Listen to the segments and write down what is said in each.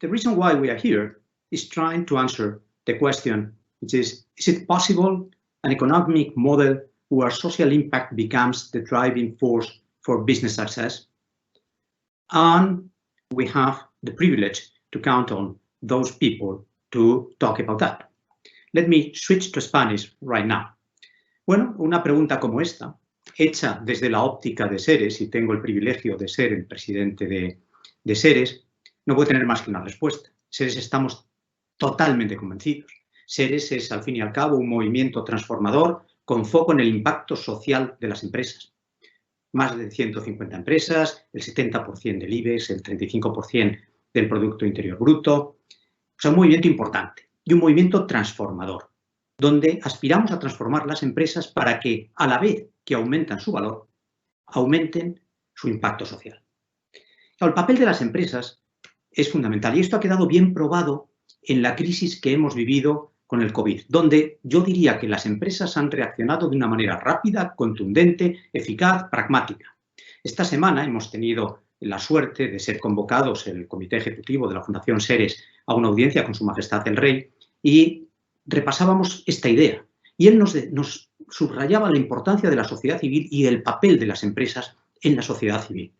the reason why we are here is trying to answer the question, which is it possible an economic model where social impact becomes the driving force for business success? And we have the privilege to count on those people to talk about that. Let me switch to Spanish right now. Bueno, una pregunta como esta, hecha desde la óptica de SERES, y tengo el privilegio de ser el presidente de SERES, no puede tener más que una respuesta. SERES estamos totalmente convencidos. SERES es, al fin y al cabo, un movimiento transformador con foco en el impacto social de las empresas. Más de 150 empresas, el 70% del IBEX, el 35% del Producto Interior Bruto. O sea, un movimiento importante y un movimiento transformador, donde aspiramos a transformar las empresas para que, a la vez que aumentan su valor, aumenten su impacto social. El papel de las empresas es fundamental y esto ha quedado bien probado en la crisis que hemos vivido con el COVID, donde yo diría que las empresas han reaccionado de una manera rápida, contundente, eficaz, pragmática. Esta semana hemos tenido la suerte de ser convocados el Comité Ejecutivo de la Fundación SERES a una audiencia con Su Majestad el Rey y repasábamos esta idea. Y él nos subrayaba la importancia de la sociedad civil y el papel de las empresas en la sociedad civil.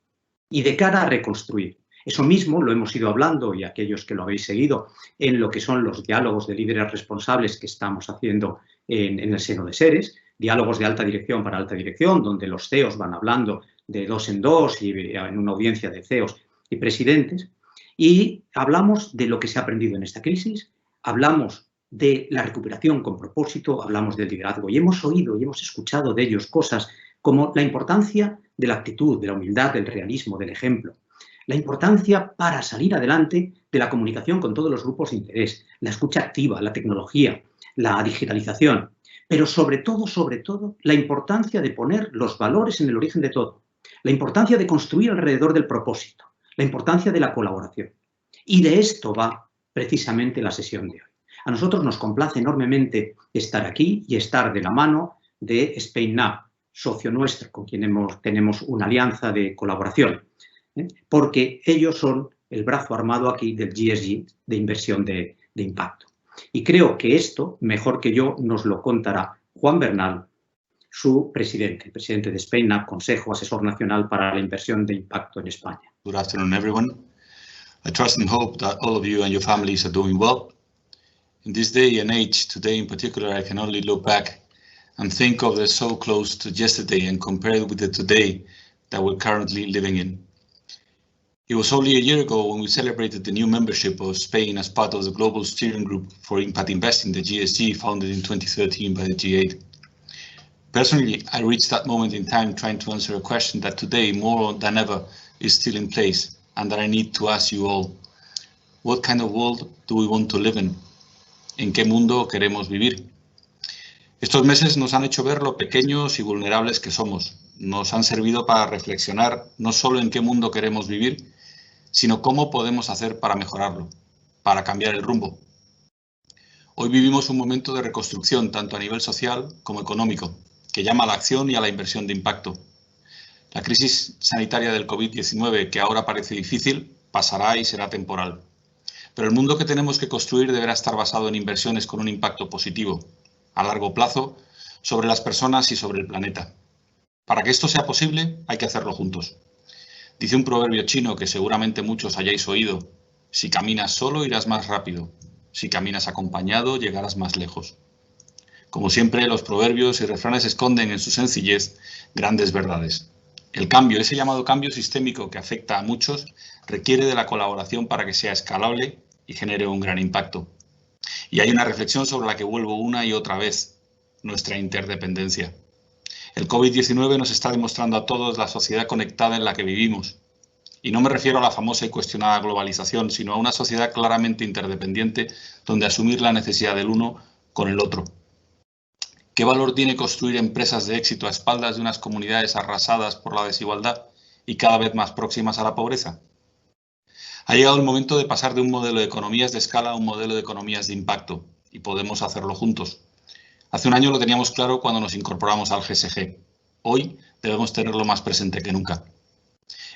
Y de cara a reconstruir. Eso mismo lo hemos ido hablando, y aquellos que lo habéis seguido, en lo que son los diálogos de líderes responsables que estamos haciendo en el seno de SERES, diálogos de alta dirección para alta dirección, donde los CEOs van hablando de dos en dos y en una audiencia de CEOs y presidentes. Y hablamos de lo que se ha aprendido en esta crisis, hablamos de la recuperación con propósito, hablamos del liderazgo y hemos oído y hemos escuchado de ellos cosas como la importancia de la actitud, de la humildad, del realismo, del ejemplo. La importancia para salir adelante de la comunicación con todos los grupos de interés, la escucha activa, la tecnología, la digitalización, pero sobre todo, la importancia de poner los valores en el origen de todo, la importancia de construir alrededor del propósito, la importancia de la colaboración. Y de esto va precisamente la sesión de hoy. A nosotros nos complace enormemente estar aquí y estar de la mano de SpainNAB, socio nuestro, con quien tenemos una alianza de colaboración, porque ellos son el brazo armado aquí del GSG de Inversión de Impacto. Y creo que esto, mejor que yo, nos lo contará Juan Bernal, su presidente, el presidente de SpainNAB, Consejo Asesor Nacional para la Inversión de Impacto en España. Good afternoon, everyone. I trust and hope that all of you and your families are doing well. In this day and age, today in particular, I can only look back and think of the so close to yesterday and compare it with the today that we're currently living in. It was only a year ago when we celebrated the new membership of Spain as part of the Global Steering Group for Impact Investing, the GSG, founded in 2013 by the G8. Personally, I reached that moment in time trying to answer a question that today, more than ever, is still in place, and that I need to ask you all. What kind of world do we want to live in? ¿En qué mundo queremos vivir? Estos meses nos han hecho ver lo pequeños y vulnerables que somos. Nos han servido para reflexionar no solo en qué mundo queremos vivir, sino cómo podemos hacer para mejorarlo, para cambiar el rumbo. Hoy vivimos un momento de reconstrucción, tanto a nivel social como económico, que llama a la acción y a la inversión de impacto. La crisis sanitaria del COVID-19, que ahora parece difícil, pasará y será temporal. Pero el mundo que tenemos que construir deberá estar basado en inversiones con un impacto positivo, a largo plazo, sobre las personas y sobre el planeta. Para que esto sea posible, hay que hacerlo juntos. Dice un proverbio chino que seguramente muchos hayáis oído: si caminas solo irás más rápido, si caminas acompañado llegarás más lejos. Como siempre, los proverbios y refranes esconden en su sencillez grandes verdades. El cambio, ese llamado cambio sistémico que afecta a muchos, requiere de la colaboración para que sea escalable y genere un gran impacto. Y hay una reflexión sobre la que vuelvo una y otra vez: nuestra interdependencia. El COVID-19 nos está demostrando a todos la sociedad conectada en la que vivimos. Y no me refiero a la famosa y cuestionada globalización, sino a una sociedad claramente interdependiente, donde asumir la necesidad del uno con el otro. ¿Qué valor tiene construir empresas de éxito a espaldas de unas comunidades arrasadas por la desigualdad y cada vez más próximas a la pobreza? Ha llegado el momento de pasar de un modelo de economías de escala a un modelo de economías de impacto, y podemos hacerlo juntos. Hace un año lo teníamos claro cuando nos incorporamos al GSG. Hoy debemos tenerlo más presente que nunca.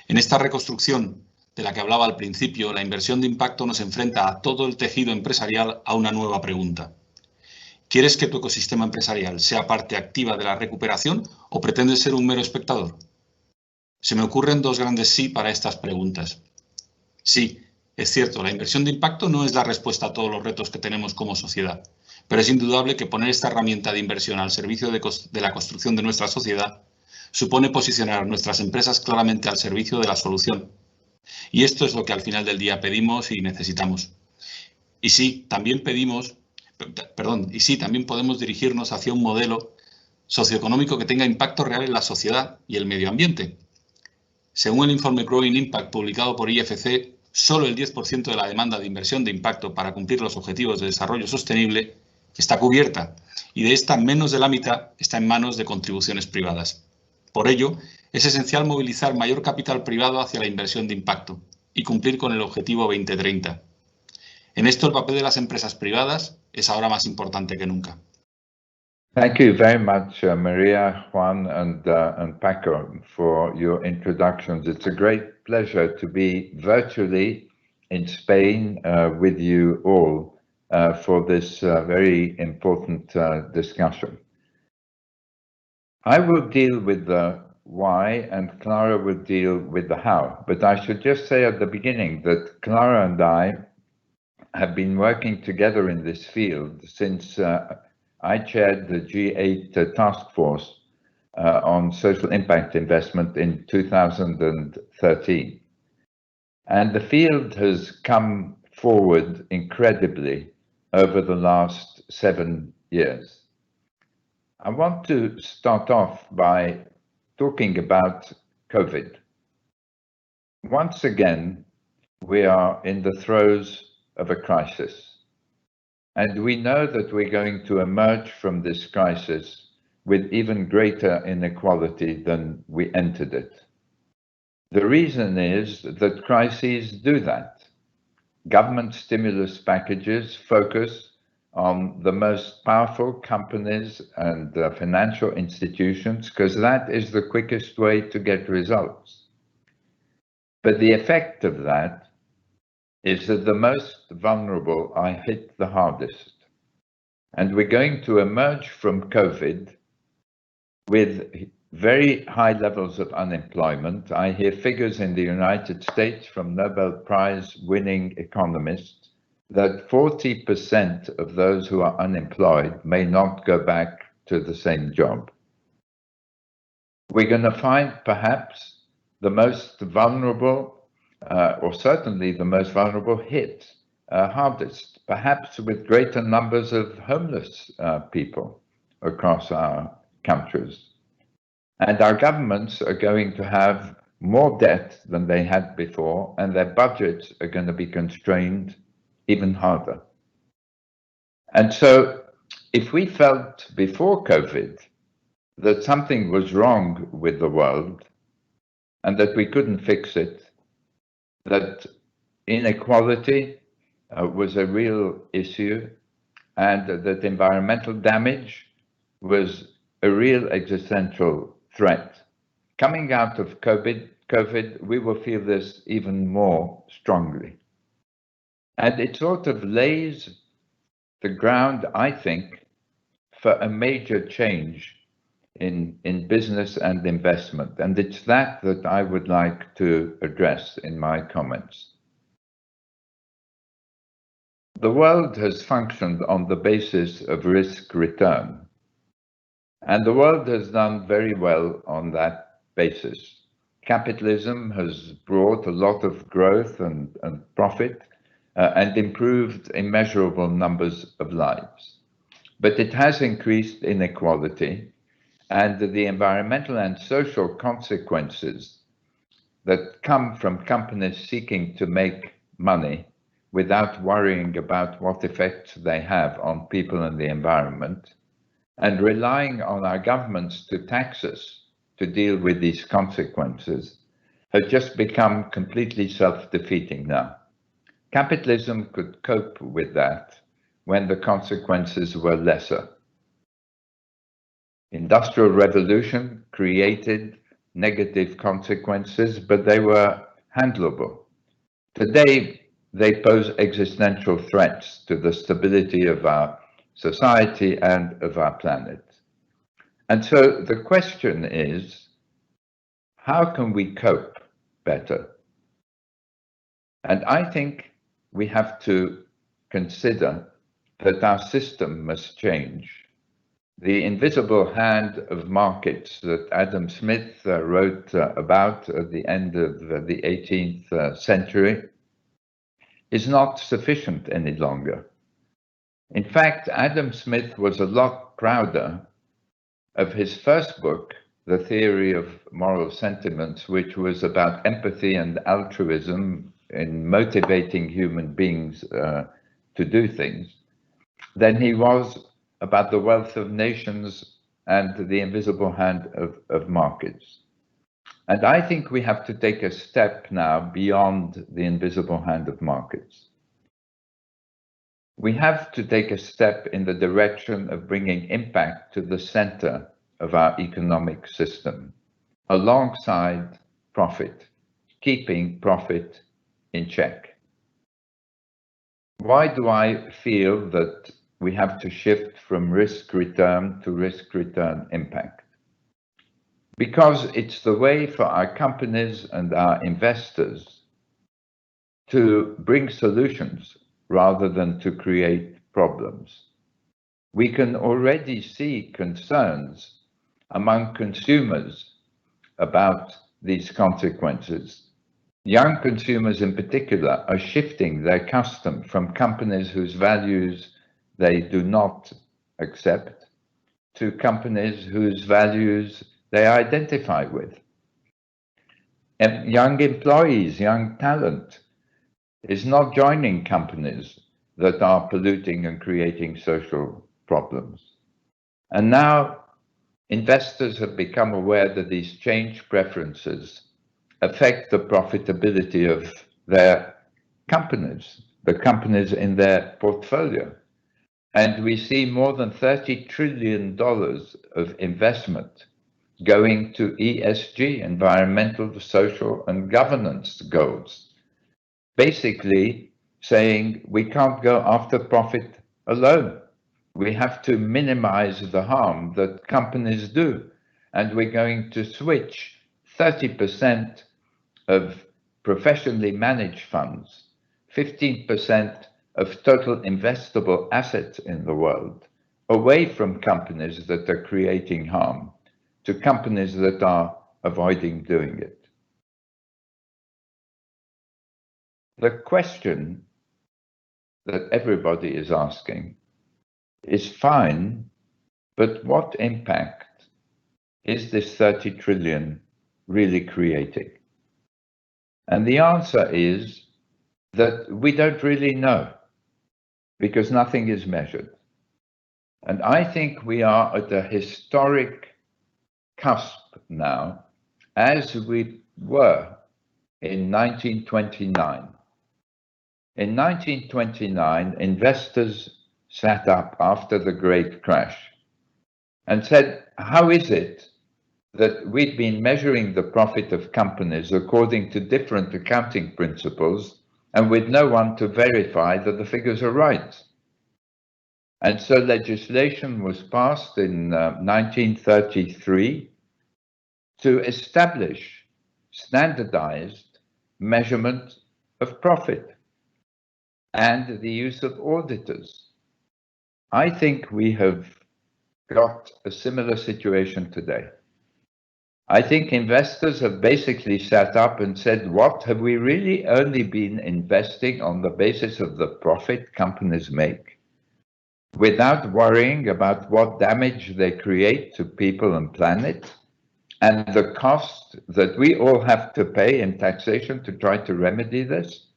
En esta reconstrucción de la que hablaba al principio, la inversión de impacto nos enfrenta a todo el tejido empresarial a una nueva pregunta. ¿Quieres que tu ecosistema empresarial sea parte activa de la recuperación o pretendes ser un mero espectador? Se me ocurren dos grandes sí para estas preguntas. Sí, es cierto, la inversión de impacto no es la respuesta a todos los retos que tenemos como sociedad, pero es indudable que poner esta herramienta de inversión al servicio de la construcción de nuestra sociedad supone posicionar nuestras empresas claramente al servicio de la solución. Y esto es lo que al final del día pedimos y necesitamos. Y sí, también también podemos dirigirnos hacia un modelo socioeconómico que tenga impacto real en la sociedad y el medio ambiente. Según el informe Growing Impact publicado por IFC, solo el 10% de la demanda de inversión de impacto para cumplir los objetivos de desarrollo sostenible está cubierta y de esta menos de la mitad está en manos de contribuciones privadas. Por ello, es esencial movilizar mayor capital privado hacia la inversión de impacto y cumplir con el objetivo 2030. En esto el papel de las empresas privadas es ahora más importante que nunca. Thank you very much, Maria, Juan, and Paco, for your introductions. It's a great pleasure to be virtually in Spain with you all for this very important discussion. I will deal with the why and Clara will deal with the how, but I should just say at the beginning that Clara and I have been working together in this field since I chaired the G8 task force on social impact investment in 2013. And the field has come forward incredibly over the last 7 years. I want to start off by talking about COVID. Once again, we are in the throes of a crisis. And we know that we're going to emerge from this crisis with even greater inequality than we entered it. The reason is that crises do that. Government stimulus packages focus on the most powerful companies and financial institutions because that is the quickest way to get results. But the effect of that is that the most vulnerable are hit the hardest. And we're going to emerge from COVID with very high levels of unemployment. I hear figures in the United States from Nobel Prize winning economists that 40% of those who are unemployed may not go back to the same job. We're going to find perhaps the most vulnerable, or certainly the most vulnerable hit hardest, perhaps with greater numbers of homeless people across our countries. And our governments are going to have more debt than they had before, and their budgets are going to be constrained even harder. And so if we felt before COVID that something was wrong with the world and that we couldn't fix it, that inequality was a real issue, and that environmental damage was a real existential threat. Coming out of COVID, we will feel this even more strongly. And it sort of lays the ground, I think, for a major change in business and investment. And it's that I would like to address in my comments. The world has functioned on the basis of risk return. And the world has done very well on that basis. Capitalism has brought a lot of growth and profit and improved immeasurable numbers of lives. But it has increased inequality, and the environmental and social consequences that come from companies seeking to make money without worrying about what effects they have on people and the environment, and relying on our governments to tax us to deal with these consequences, have just become completely self-defeating now. Capitalism could cope with that when the consequences were lesser. Industrial revolution created negative consequences, but they were handleable. Today, they pose existential threats to the stability of our society and of our planet. And so the question is, how can we cope better? And I think we have to consider that our system must change. The invisible hand of markets that Adam Smith wrote about at the end of the 18th century is not sufficient any longer. In fact, Adam Smith was a lot prouder of his first book, The Theory of Moral Sentiments, which was about empathy and altruism in motivating human beings to do things, than he was about the wealth of nations and the invisible hand of markets. And I think we have to take a step now beyond the invisible hand of markets. We have to take a step in the direction of bringing impact to the center of our economic system, alongside profit, keeping profit in check. Why do I feel that we have to shift from risk-return to risk-return impact? Because it's the way for our companies and our investors to bring solutions rather than to create problems. We can already see concerns among consumers about these consequences. Young consumers in particular are shifting their custom from companies whose values they do not accept to companies whose values they identify with. And young employees, young talent is not joining companies that are polluting and creating social problems. And now investors have become aware that these change preferences affect the profitability of their companies, the companies in their portfolio. And we see more than $30 trillion of investment going to ESG, environmental, social, and governance goals. Basically saying we can't go after profit alone. We have to minimize the harm that companies do. And we're going to switch 30% of professionally managed funds, 15% of total investable assets in the world, away from companies that are creating harm to companies that are avoiding doing it. The question that everybody is asking is fine, but what impact is this 30 trillion really creating? And the answer is that we don't really know, because nothing is measured. And I think we are at a historic cusp now, as we were in 1929. In 1929, investors sat up after the great crash and said, how is it that we've been measuring the profit of companies according to different accounting principles and with no one to verify that the figures are right? And so legislation was passed in 1933 to establish standardized measurement of profit and the use of auditors. I think we have got a similar situation today. I think investors have basically sat up and said, what, have we really only been investing on the basis of the profit companies make, without worrying about what damage they create to people and planet, and the cost that we all have to pay in taxation to try to remedy this?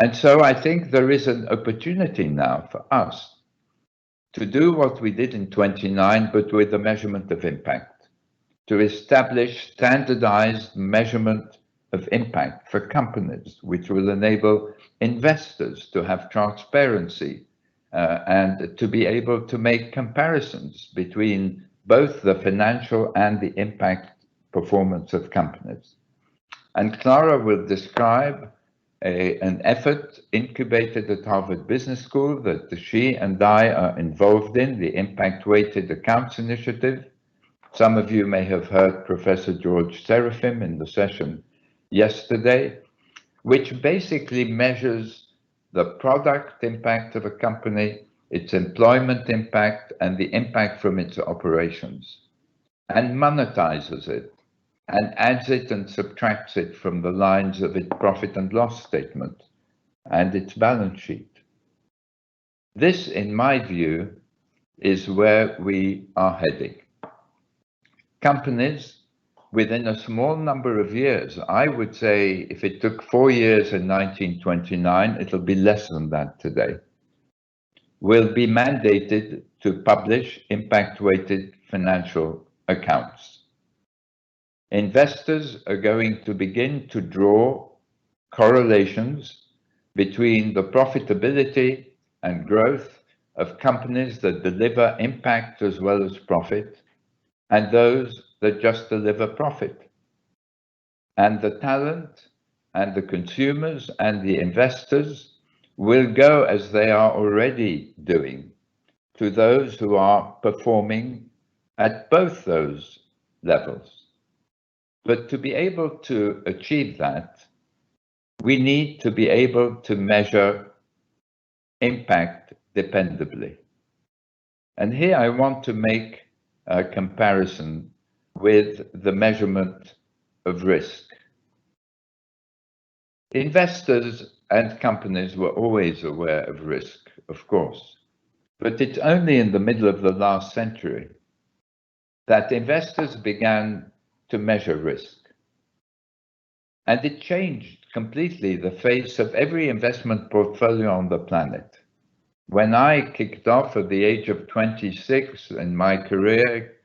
And so I think there is an opportunity now for us to do what we did in 29, but with the measurement of impact, to establish standardized measurement of impact for companies, which will enable investors to have transparency and to be able to make comparisons between both the financial and the impact performance of companies. And Clara will describe an effort incubated at Harvard Business School that she and I are involved in, the Impact Weighted Accounts Initiative. Some of you may have heard Professor George Serafeim in the session yesterday, which basically measures the product impact of a company, its employment impact, and the impact from its operations, and monetizes it, and adds it and subtracts it from the lines of its profit and loss statement and its balance sheet. This, in my view, is where we are heading. Companies, within a small number of years, I would say if it took 4 years in 1929, it'll be less than that today, will be mandated to publish impact-weighted financial accounts. Investors are going to begin to draw correlations between the profitability and growth of companies that deliver impact as well as profit and those that just deliver profit. And the talent and the consumers and the investors will go, as they are already doing, to those who are performing at both those levels. But to be able to achieve that, we need to be able to measure impact dependably. And here I want to make a comparison with the measurement of risk. Investors and companies were always aware of risk, of course, but it's only in the middle of the last century that investors began to measure risk. And it changed completely the face of every investment portfolio on the planet. When I kicked off at the age of 26 in my career,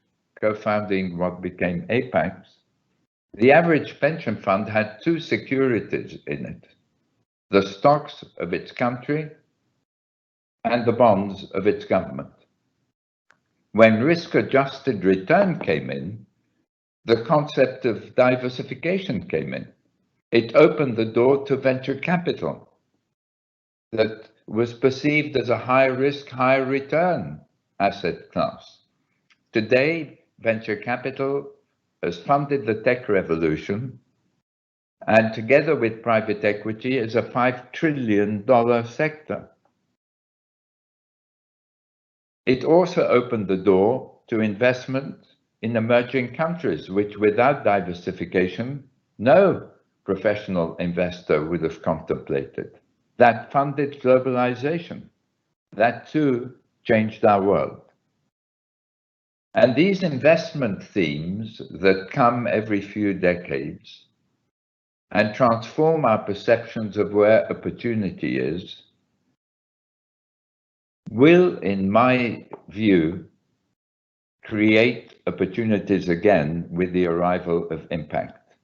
co-founding what became Apex, the average pension fund had 2 securities in it: the stocks of its country and the bonds of its government. When risk-adjusted return came in, the concept of diversification came in. It opened the door to venture capital that was perceived as a high risk, high return asset class. Today, venture capital has funded the tech revolution, and together with private equity is a $5 trillion sector. It also opened the door to investment in emerging countries, which without diversification, no professional investor would have contemplated. That funded globalization. That too changed our world. And these investment themes that come every few decades and transform our perceptions of where opportunity is, will, in my view, create opportunities again with the arrival of impact.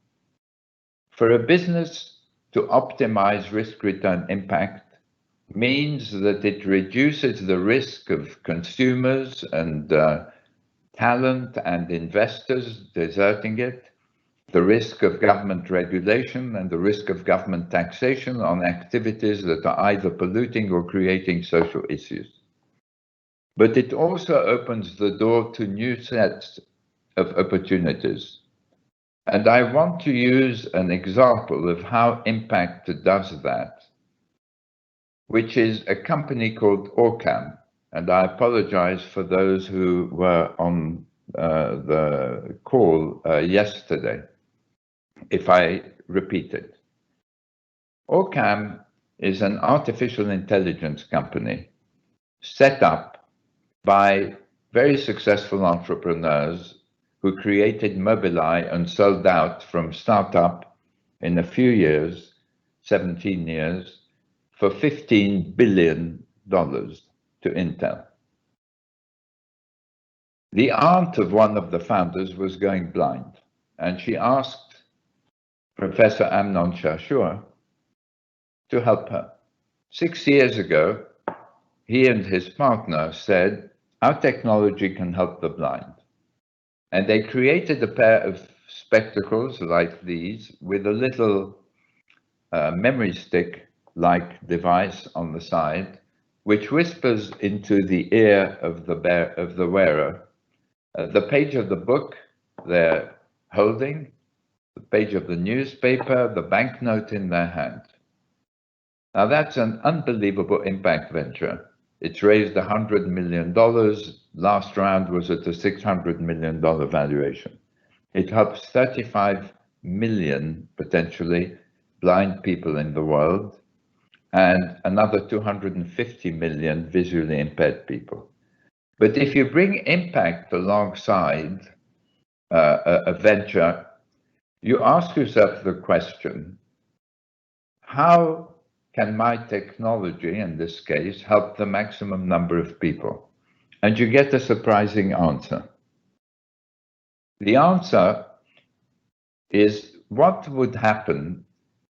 For a business to optimize risk-return impact means that it reduces the risk of consumers and talent and investors deserting it, the risk of government regulation and the risk of government taxation on activities that are either polluting or creating social issues. But it also opens the door to new sets of opportunities. And I want to use an example of how Impact does that, which is a company called Orcam. And I apologize for those who were on the call yesterday, if I repeat it. Orcam is an artificial intelligence company set up by very successful entrepreneurs who created Mobileye and sold out from startup in a few years, 17 years, for $15 billion to Intel. The aunt of one of the founders was going blind, and she asked Professor Amnon Shashua to help her. 6 years ago, he and his partner said, our technology can help the blind. And they created a pair of spectacles like these with a little a memory stick-like device on the side, which whispers into the ear of the wearer the page of the book they're holding, the page of the newspaper, the banknote in their hand. Now that's an unbelievable impact venture. It's raised $100 million. Last round was at a $600 million valuation. It helps 35 million, potentially, blind people in the world, and another 250 million visually impaired people. But if you bring impact alongside a venture, you ask yourself the question, how can my technology, in this case, help the maximum number of people? And you get a surprising answer. The answer is, what would happen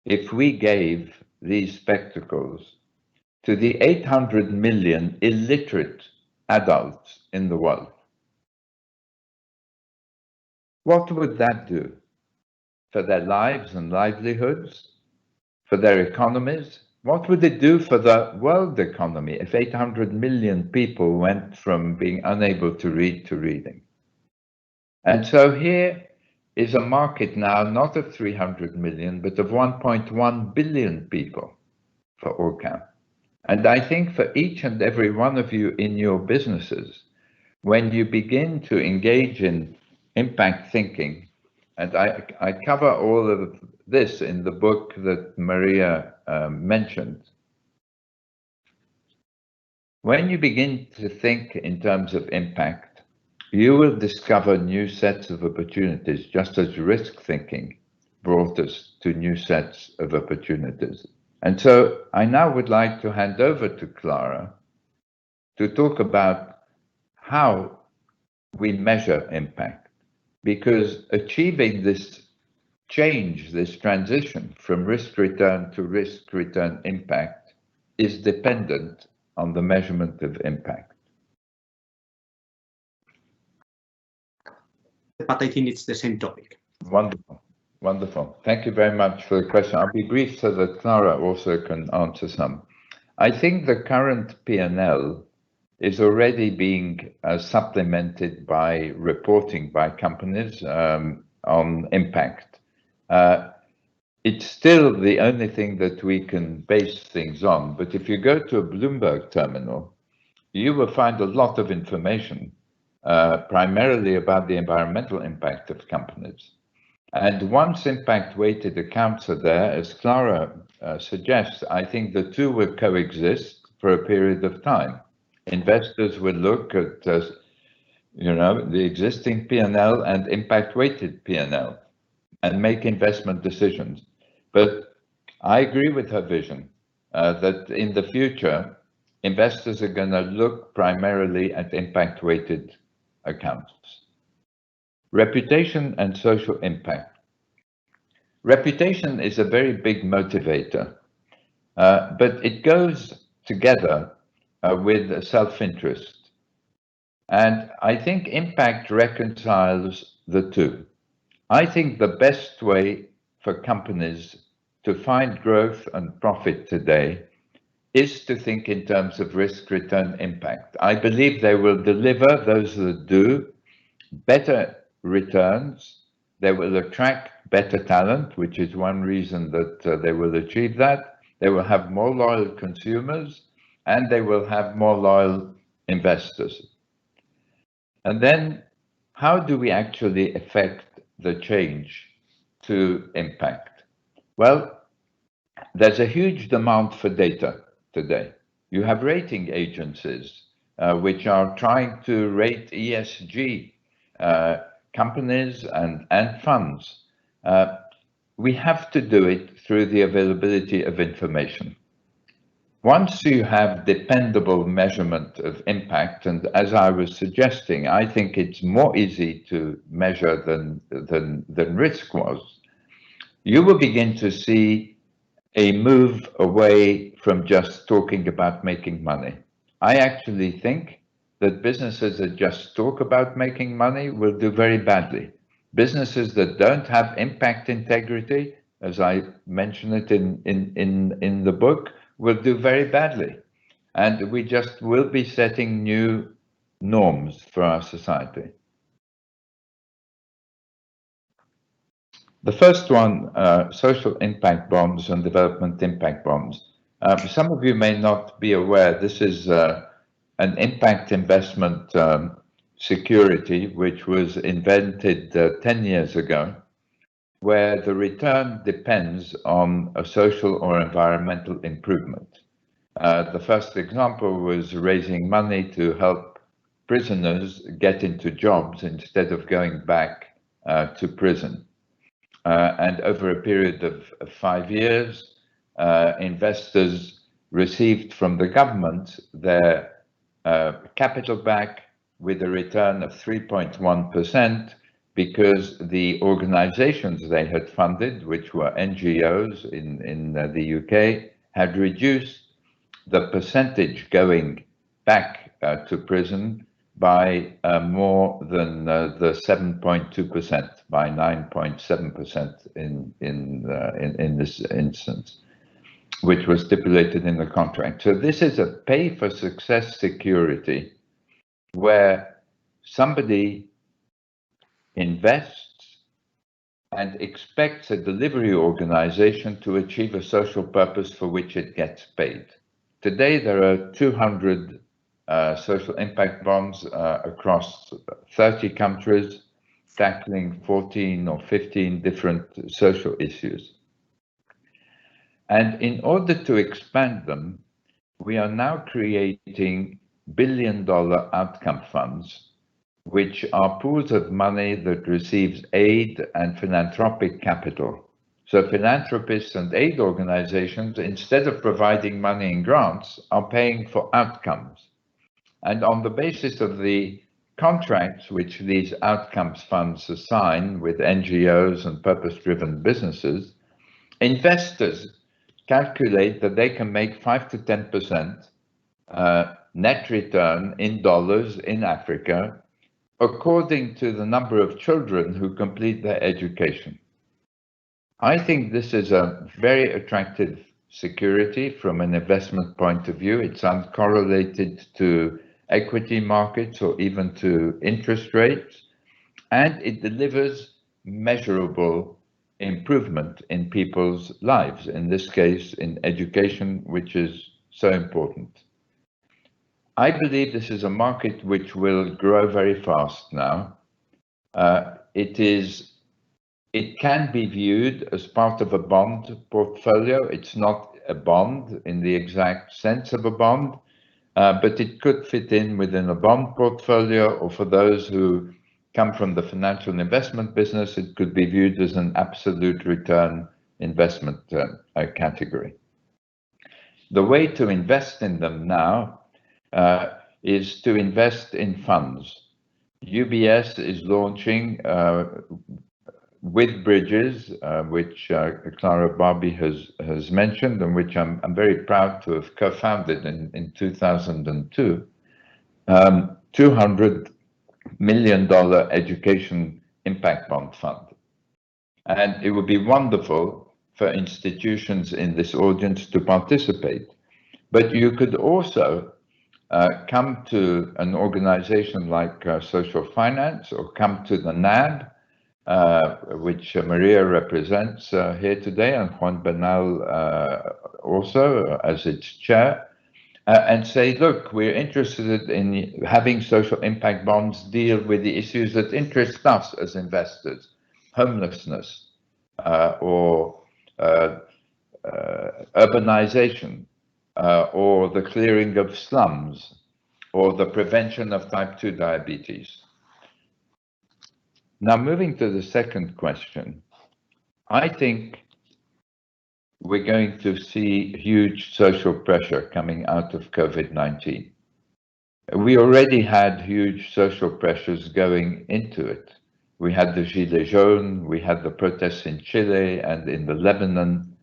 if we gave these spectacles to the 800 million illiterate adults in the world? What would that do for their lives and livelihoods, for their economies? What would it do for the world economy if 800 million people went from being unable to read to reading? And so here is a market now not of 300 million, but of 1.1 billion people for ORCAM. And I think for each and every one of you in your businesses, when you begin to engage in impact thinking, and I cover all of this in the book that Maria mentioned. When you begin to think in terms of impact, you will discover new sets of opportunities, just as risk thinking brought us to new sets of opportunities. And so I now would like to hand over to Clara to talk about how we measure impact, because achieving this change, this transition from risk return to risk return impact is dependent on the measurement of impact. But I think it's the same topic. Wonderful, wonderful. Thank you very much for the question. I'll be brief so that Clara also can answer some. I think the current P&L is already being supplemented by reporting by companies on impact. It's still the only thing that we can base things on, but if you go to a Bloomberg terminal, you will find a lot of information, primarily about the environmental impact of companies. And once impact-weighted accounts are there, as Clara suggests, I think the two will coexist for a period of time. Investors will look at, the existing P&L and impact-weighted P&L and make investment decisions. But I agree with her vision that in the future, investors are going to look primarily at impact-weighted accounts. Reputation and social impact. Reputation is a very big motivator, but it goes together with self-interest. And I think impact reconciles the two. I think the best way for companies to find growth and profit today is to think in terms of risk-return impact. I believe they will deliver, those that do, better returns. They will attract better talent, which is one reason that they will achieve that. They will have more loyal consumers, and they will have more loyal investors. And then, how do we actually affect the change to impact? Well, there's a huge demand for data today. You have rating agencies which are trying to rate ESG companies and funds. We have to do it through the availability of information. Once you have dependable measurement of impact, and as I was suggesting, I think it's more easy to measure than risk was, you will begin to see a move away from just talking about making money. I actually think that businesses that just talk about making money will do very badly. Businesses that don't have impact integrity as I mention it in the book, will do very badly. And we just will be setting new norms for our society. The first one, social impact bonds and development impact bonds. Some of you may not be aware, this is an impact investment security which was invented 10 years ago, where the return depends on a social or environmental improvement. The first example was raising money to help prisoners get into jobs instead of going back to prison. And over a period of 5 years, investors received from the government their capital back with a return of 3.1%, because the organizations they had funded, which were NGOs in the UK, had reduced the percentage going back to prison by more than the 7.2%, by 9.7% in this instance, which was stipulated in the contract. So this is a pay for success security where somebody invests and expects a delivery organization to achieve a social purpose for which it gets paid. Today, there are 200 social impact bonds across 30 countries, tackling 14 or 15 different social issues. And in order to expand them, we are now creating billion-dollar outcome funds, which are pools of money that receives aid and philanthropic capital. So philanthropists and aid organizations, instead of providing money in grants, are paying for outcomes. And on the basis of the contracts which these outcomes funds assign with NGOs and purpose-driven businesses, investors calculate that they can make 5 to 10% net return in dollars in Africa, according to the number of children who complete their education. I think this is a very attractive security from an investment point of view. It's uncorrelated to equity markets or even to interest rates, and it delivers measurable improvement in people's lives, in this case in education, which is so important. I believe this is a market which will grow very fast now. It can be viewed as part of a bond portfolio. It's not a bond in the exact sense of a bond, but it could fit in within a bond portfolio, or for those who come from the financial investment business, it could be viewed as an absolute return investment category. The way to invest in them now is to invest in funds. UBS is launching with bridges, which Clara Barby has mentioned, and which I'm very proud to have co-founded in 2002, $200 million education impact bond fund. And it would be wonderful for institutions in this audience to participate. But you could also come to an organization like Social Finance, or come to the NAB, which Maria represents here today, and Juan Bernal also as its chair, and say, look, we're interested in having social impact bonds deal with the issues that interest us as investors: homelessness, or urbanization, or the clearing of slums, or the prevention of type 2 diabetes. Now, moving to the second question, I think we're going to see huge social pressure coming out of COVID-19. We already had huge social pressures going into it. We had the Gilets jaunes, we had the protests in Chile and in the Lebanon.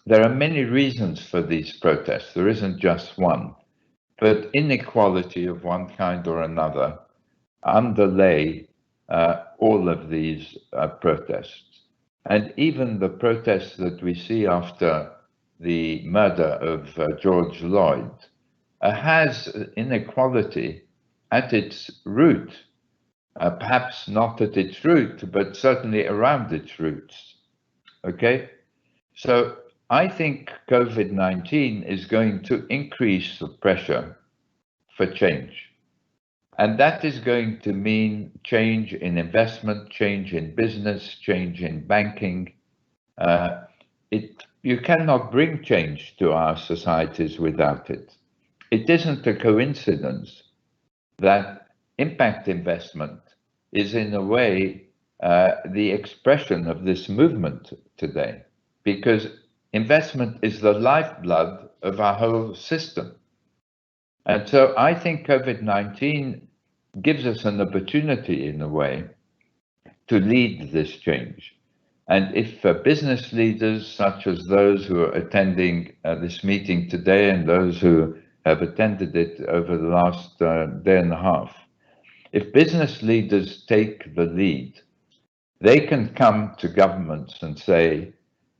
There are many reasons for these protests. There isn't just one, but inequality of one kind or another underlay all of these protests. And even the protests that we see after the murder of George Floyd has inequality at its root, perhaps not at its root, but certainly around its roots. Okay, so I think COVID-19 is going to increase the pressure for change. And that is going to mean change in investment, change in business, change in banking. You cannot bring change to our societies without it. It isn't a coincidence that impact investment is in a way the expression of this movement today, because investment is the lifeblood of our whole system. And so I think COVID-19 gives us an opportunity in a way to lead this change. And if business leaders such as those who are attending this meeting today and those who have attended it over the last day and a half, if business leaders take the lead, they can come to governments and say,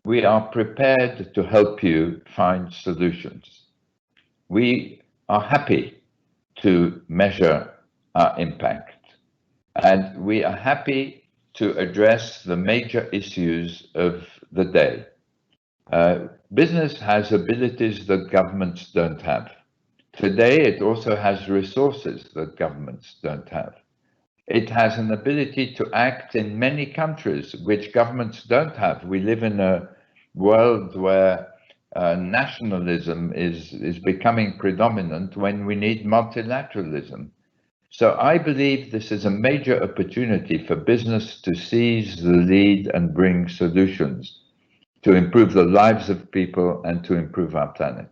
we are prepared to help you find solutions. We are happy to measure our impact, and we are happy to address the major issues of the day. Business has abilities that governments don't have. Today, it also has resources that governments don't have. It has an ability to act in many countries which governments don't have. We live in a world where nationalism is becoming predominant when we need multilateralism. So I believe this is a major opportunity for business to seize the lead and bring solutions to improve the lives of people and to improve our planet.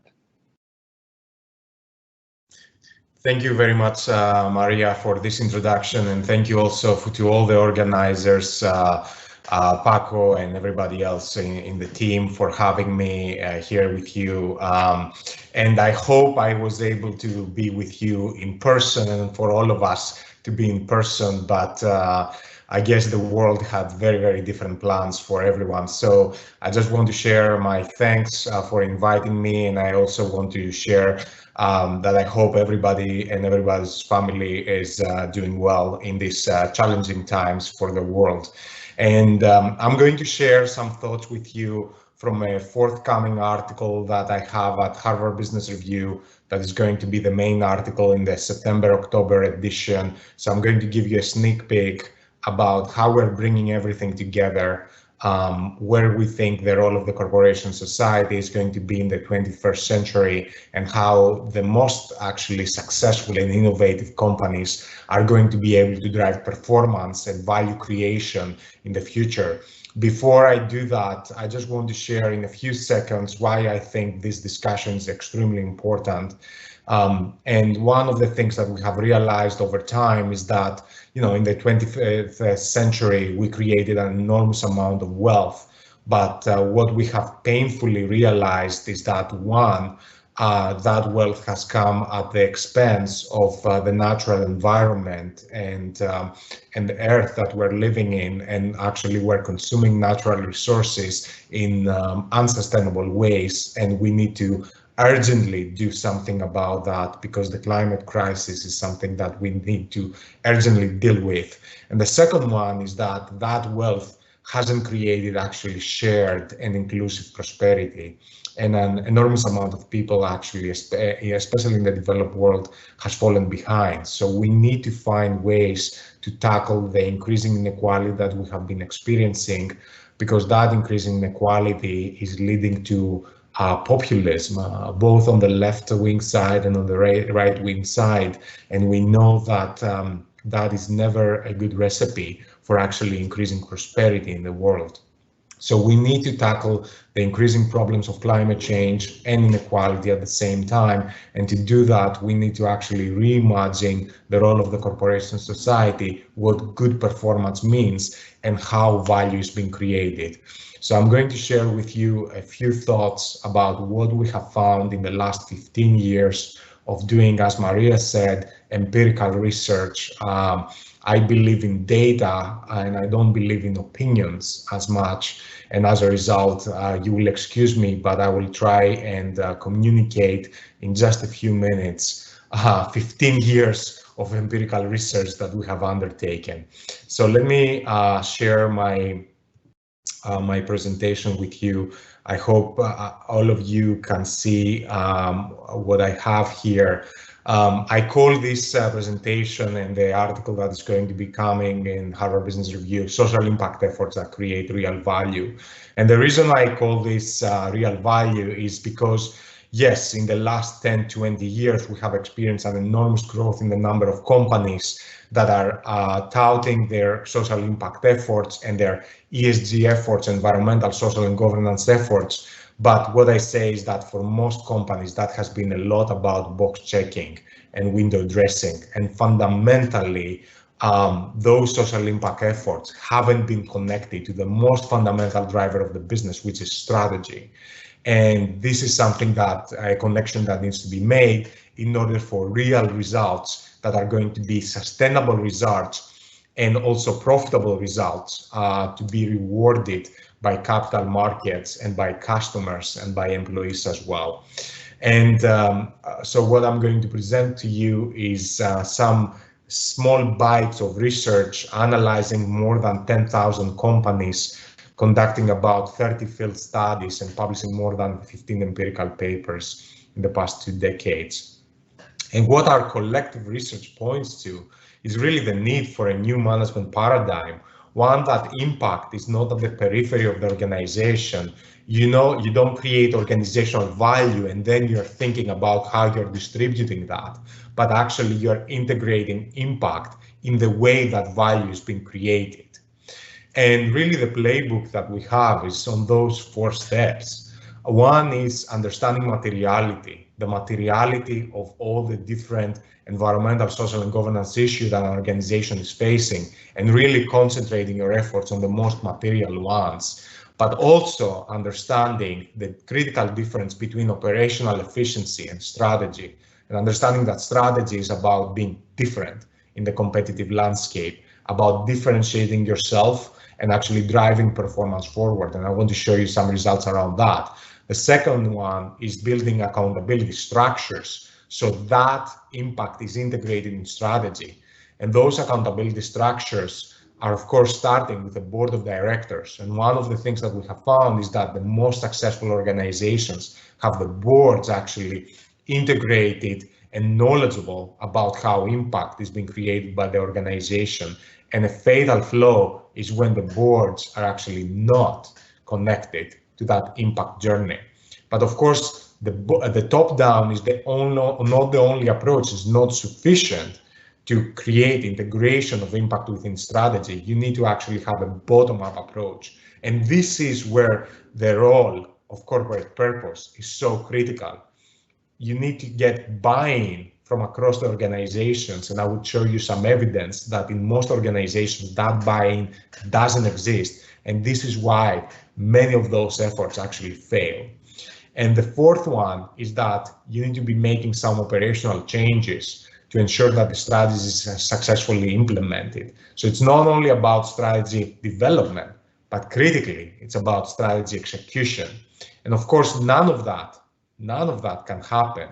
Thank you very much, Maria, for this introduction, and thank you also to all the organizers, Paco and everybody else in the team for having me here with you. And I hope I was able to be with you in person and for all of us to be in person, but I guess the world had very, very different plans for everyone. So I just want to share my thanks for inviting me, and I also want to share that I hope everybody and everybody's family is doing well in these challenging times for the world. And I'm going to share some thoughts with you from a forthcoming article that I have at Harvard Business Review that is going to be the main article in the September-October edition. So I'm going to give you a sneak peek about how we're bringing everything together, where we think the role of the corporation society is going to be in the 21st century, and how the most actually successful and innovative companies are going to be able to drive performance and value creation in the future. Before I do that, I just want to share in a few seconds why I think this discussion is extremely important. And one of the things that we have realized over time is that, you know, in the 21st century, we created an enormous amount of wealth. But what we have painfully realized is that, one, that wealth has come at the expense of the natural environment and the earth that we're living in, and actually we're consuming natural resources in unsustainable ways, and we need to urgently do something about that, because the climate crisis is something that we need to urgently deal with. And the second one is that that wealth hasn't created actually shared and inclusive prosperity. And an enormous amount of people actually, especially in the developed world, has fallen behind. So we need to find ways to tackle the increasing inequality that we have been experiencing, because that increasing inequality is leading to populism, both on the left-wing side and on the right-wing side. And we know that that is never a good recipe for actually increasing prosperity in the world. So we need to tackle the increasing problems of climate change and inequality at the same time. And to do that, we need to actually reimagine the role of the corporation society, what good performance means, and how value is being created. So I'm going to share with you a few thoughts about what we have found in the last 15 years of doing, as Maria said, empirical research I believe in data and I don't believe in opinions as much. And as a result, you will excuse me, but I will try and communicate in just a few minutes 15 years of empirical research that we have undertaken. So let me share my my presentation with you. I hope all of you can see what I have here. I call this presentation and the article that is going to be coming in Harvard Business Review, Social Impact Efforts that Create Real Value. And the reason I call this real value is because, yes, in the last 10, 20 years, we have experienced an enormous growth in the number of companies that are touting their social impact efforts and their ESG efforts, environmental, social, and governance efforts. But what I say is that for most companies, that has been a lot about box checking and window dressing. And fundamentally, those social impact efforts haven't been connected to the most fundamental driver of the business, which is strategy. And this is something that a connection that needs to be made in order for real results that are going to be sustainable results and also profitable results to be rewarded by capital markets and by customers and by employees as well. And so what I'm going to present to you is some small bites of research analyzing more than 10,000 companies, conducting about 30 field studies and publishing more than 15 empirical papers in the past 2 decades. And what our collective research points to is really the need for a new management paradigm, one that impact is not at the periphery of the organization. You know, you don't create organizational value and then you're thinking about how you're distributing that, but actually you're integrating impact in the way that value is being created. And really the playbook that we have is on those 4 steps. One is understanding materiality, the materiality of all the different environmental, social, and governance issues that an organization is facing, and really concentrating your efforts on the most material ones, but also understanding the critical difference between operational efficiency and strategy, and understanding that strategy is about being different in the competitive landscape, about differentiating yourself and actually driving performance forward. And I want to show you some results around that. The second one is building accountability structures so that impact is integrated in strategy. And those accountability structures are, of course, starting with the board of directors. And one of the things that we have found is that the most successful organizations have the boards actually integrated and knowledgeable about how impact is being created by the organization. And a fatal flaw is when the boards are actually not connected to that impact journey. But of course, the top-down is not the only approach. It's not sufficient to create integration of impact within strategy. You need to actually have a bottom-up approach. And this is where the role of corporate purpose is so critical. You need to get buy-in from across the organizations, and I would show you some evidence that in most organizations that buy-in doesn't exist, and this is why many of those efforts actually fail. And the fourth one is that you need to be making some operational changes to ensure that the strategy is successfully implemented. So it's not only about strategy development, but critically, it's about strategy execution. And of course, none of that can happen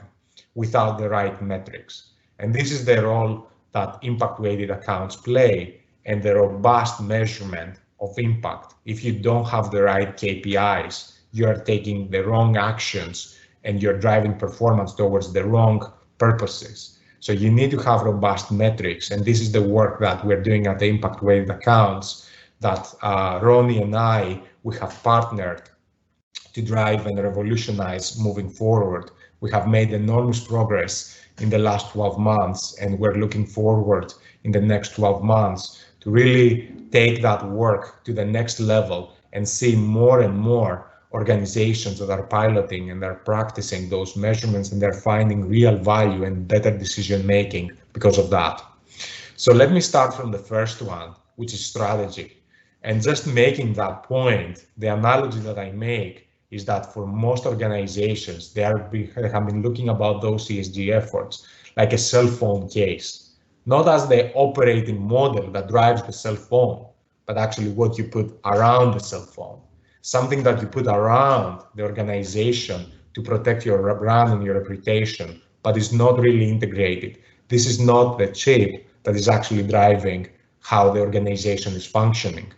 without the right metrics. And this is the role that impact-weighted accounts play and the robust measurement of impact. If you don't have the right KPIs, you are taking the wrong actions and you're driving performance towards the wrong purposes. So you need to have robust metrics. And this is the work that we're doing at the impact-weighted accounts that Ronnie and we have partnered to drive and revolutionize moving forward. We have made enormous progress in the last 12 months, and we're looking forward in the next 12 months to really take that work to the next level and see more and more organizations that are piloting and they're practicing those measurements and they're finding real value and better decision making because of that. So let me start from the first one, which is strategy. And just making that point, the analogy that I make is that for most organizations, they have been looking about those ESG efforts like a cell phone case. not as the operating model that drives the cell phone, but actually what you put around the cell phone, something that you put around the organization to protect your brand and your reputation, but is not really integrated. This is not the chip that is actually driving how the organization is functioning.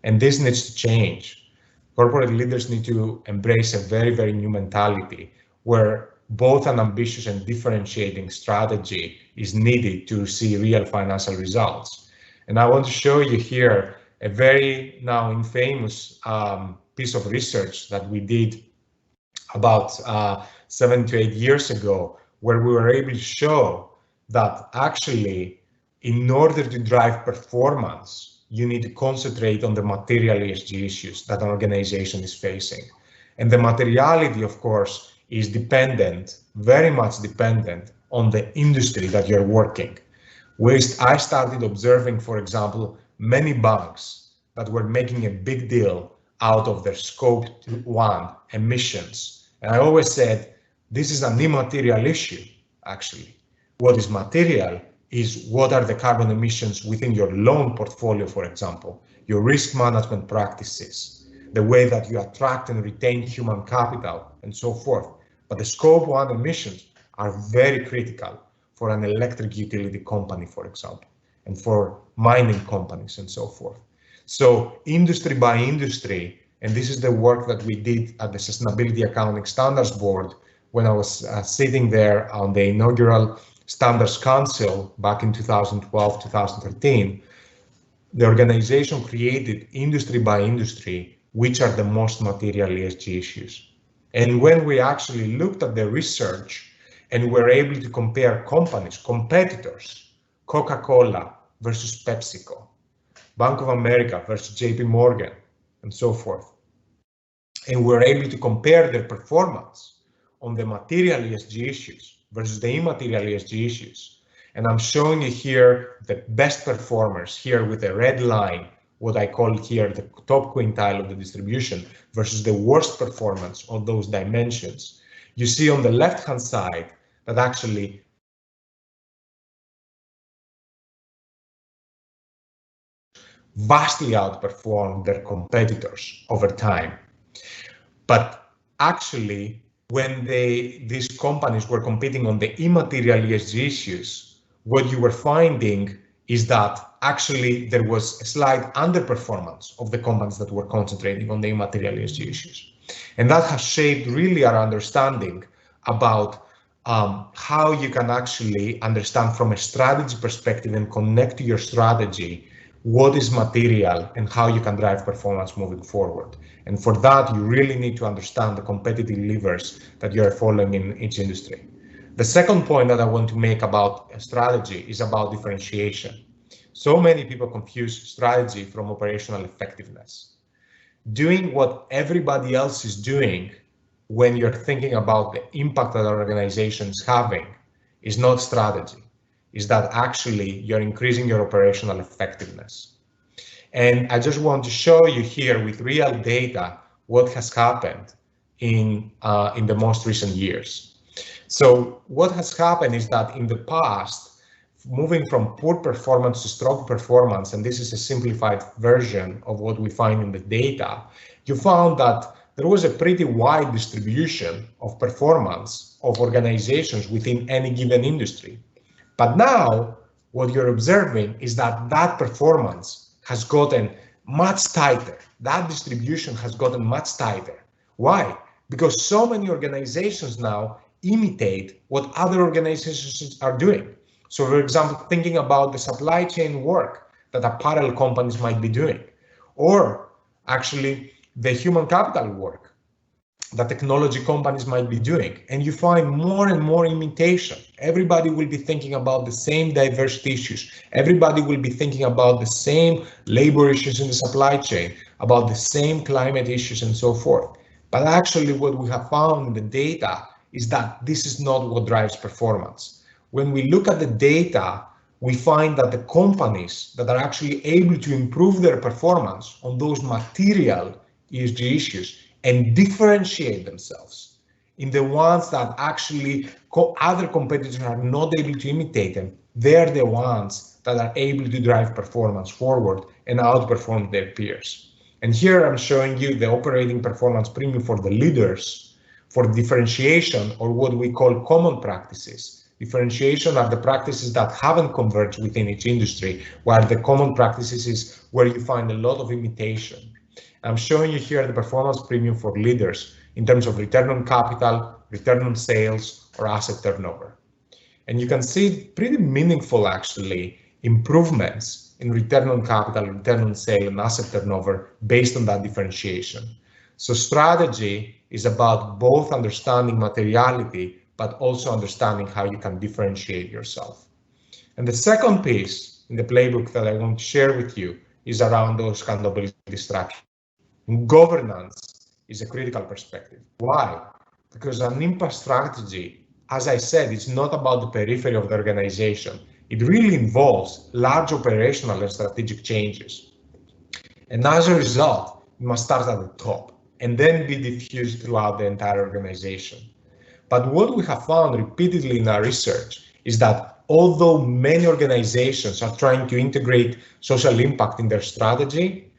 And this needs to change. Corporate leaders need to embrace a very, very new mentality where both an ambitious and differentiating strategy is needed to see real financial results. And I want to show you here a very now infamous piece of research that we did about 7 to 8 years ago, where we were able to show that actually, in order to drive performance, you need to concentrate on the material ESG issues that an organization is facing. And the materiality, of course, is dependent, very much dependent on the industry that you're working. I started observing, for example, many banks that were making a big deal out of their scope 1 emissions. And I always said, this is an immaterial issue, actually. What is material is what are the carbon emissions within your loan portfolio, for example, your risk management practices, the way that you attract and retain human capital, and so forth. But the scope 1 emissions are very critical for an electric utility company, for example, and for mining companies and so forth. So industry by industry, and this is the work that we did at the Sustainability Accounting Standards Board when I was sitting there on the inaugural Standards Council back in 2012, 2013, the organization created industry by industry, which are the most material ESG issues. And when we actually looked at the research and were able to compare companies, competitors, Coca-Cola versus PepsiCo, Bank of America versus JP Morgan, and so forth, and we're able to compare their performance on the material ESG issues versus the immaterial ESG issues. And I'm showing you here the best performers here with a red line, what I call here the top quintile of the distribution versus the worst performance on those dimensions. You see on the left-hand side that actually vastly outperformed their competitors over time. But actually, when these companies were competing on the immaterial ESG issues, what you were finding is that actually there was a slight underperformance of the companies that were concentrating on the immaterial ESG issues. And that has shaped really our understanding about how you can actually understand from a strategy perspective and connect to your strategy what is material and how you can drive performance moving forward. And for that, you really need to understand the competitive levers that you are following in each industry. The second point that I want to make about a strategy is about differentiation. So many people confuse strategy from operational effectiveness. Doing what everybody else is doing when you're thinking about the impact that an organization is having is not strategy. Is that actually you're increasing your operational effectiveness. And I just want to show you here with real data what has happened in the most recent years. So what has happened is that in the past, moving from poor performance to strong performance, and this is a simplified version of what we find in the data, you found that there was a pretty wide distribution of performance of organizations within any given industry. But now, what you're observing is that that performance has gotten much tighter. That distribution has gotten much tighter. Why? Because so many organizations now imitate what other organizations are doing. So, for example, thinking about the supply chain work that apparel companies might be doing, or actually the human capital work that technology companies might be doing, and you find more and more imitation. Everybody will be thinking about the same diversity issues. Everybody will be thinking about the same labor issues in the supply chain, about the same climate issues and so forth. But actually what we have found in the data is that this is not what drives performance. When we look at the data, we find that the companies that are actually able to improve their performance on those material ESG issues and differentiate themselves in the ones that actually other competitors are not able to imitate them they're the ones that are able to drive performance forward and outperform their peers. And here I'm showing you the operating performance premium for the leaders for differentiation, or what we call common practices. Differentiation are the practices that haven't converged within each industry, while the common practices is where you find a lot of imitation. I'm showing you here the performance premium for leaders in terms of return on capital, return on sales, or asset turnover. And you can see pretty meaningful, actually, improvements in return on capital, return on sale, and asset turnover based on that differentiation. So strategy is about both understanding materiality, but also understanding how you can differentiate yourself. And the second piece in the playbook that I want to share with you is around those accountability structures. Governance is a critical perspective. Why? Because an impact strategy, as I said, it's not about the periphery of the organization. It really involves large operational and strategic changes. And as a result, it must start at the top and then be diffused throughout the entire organization. But what we have found repeatedly in our research is that although many organizations are trying to integrate social impact in their strategy,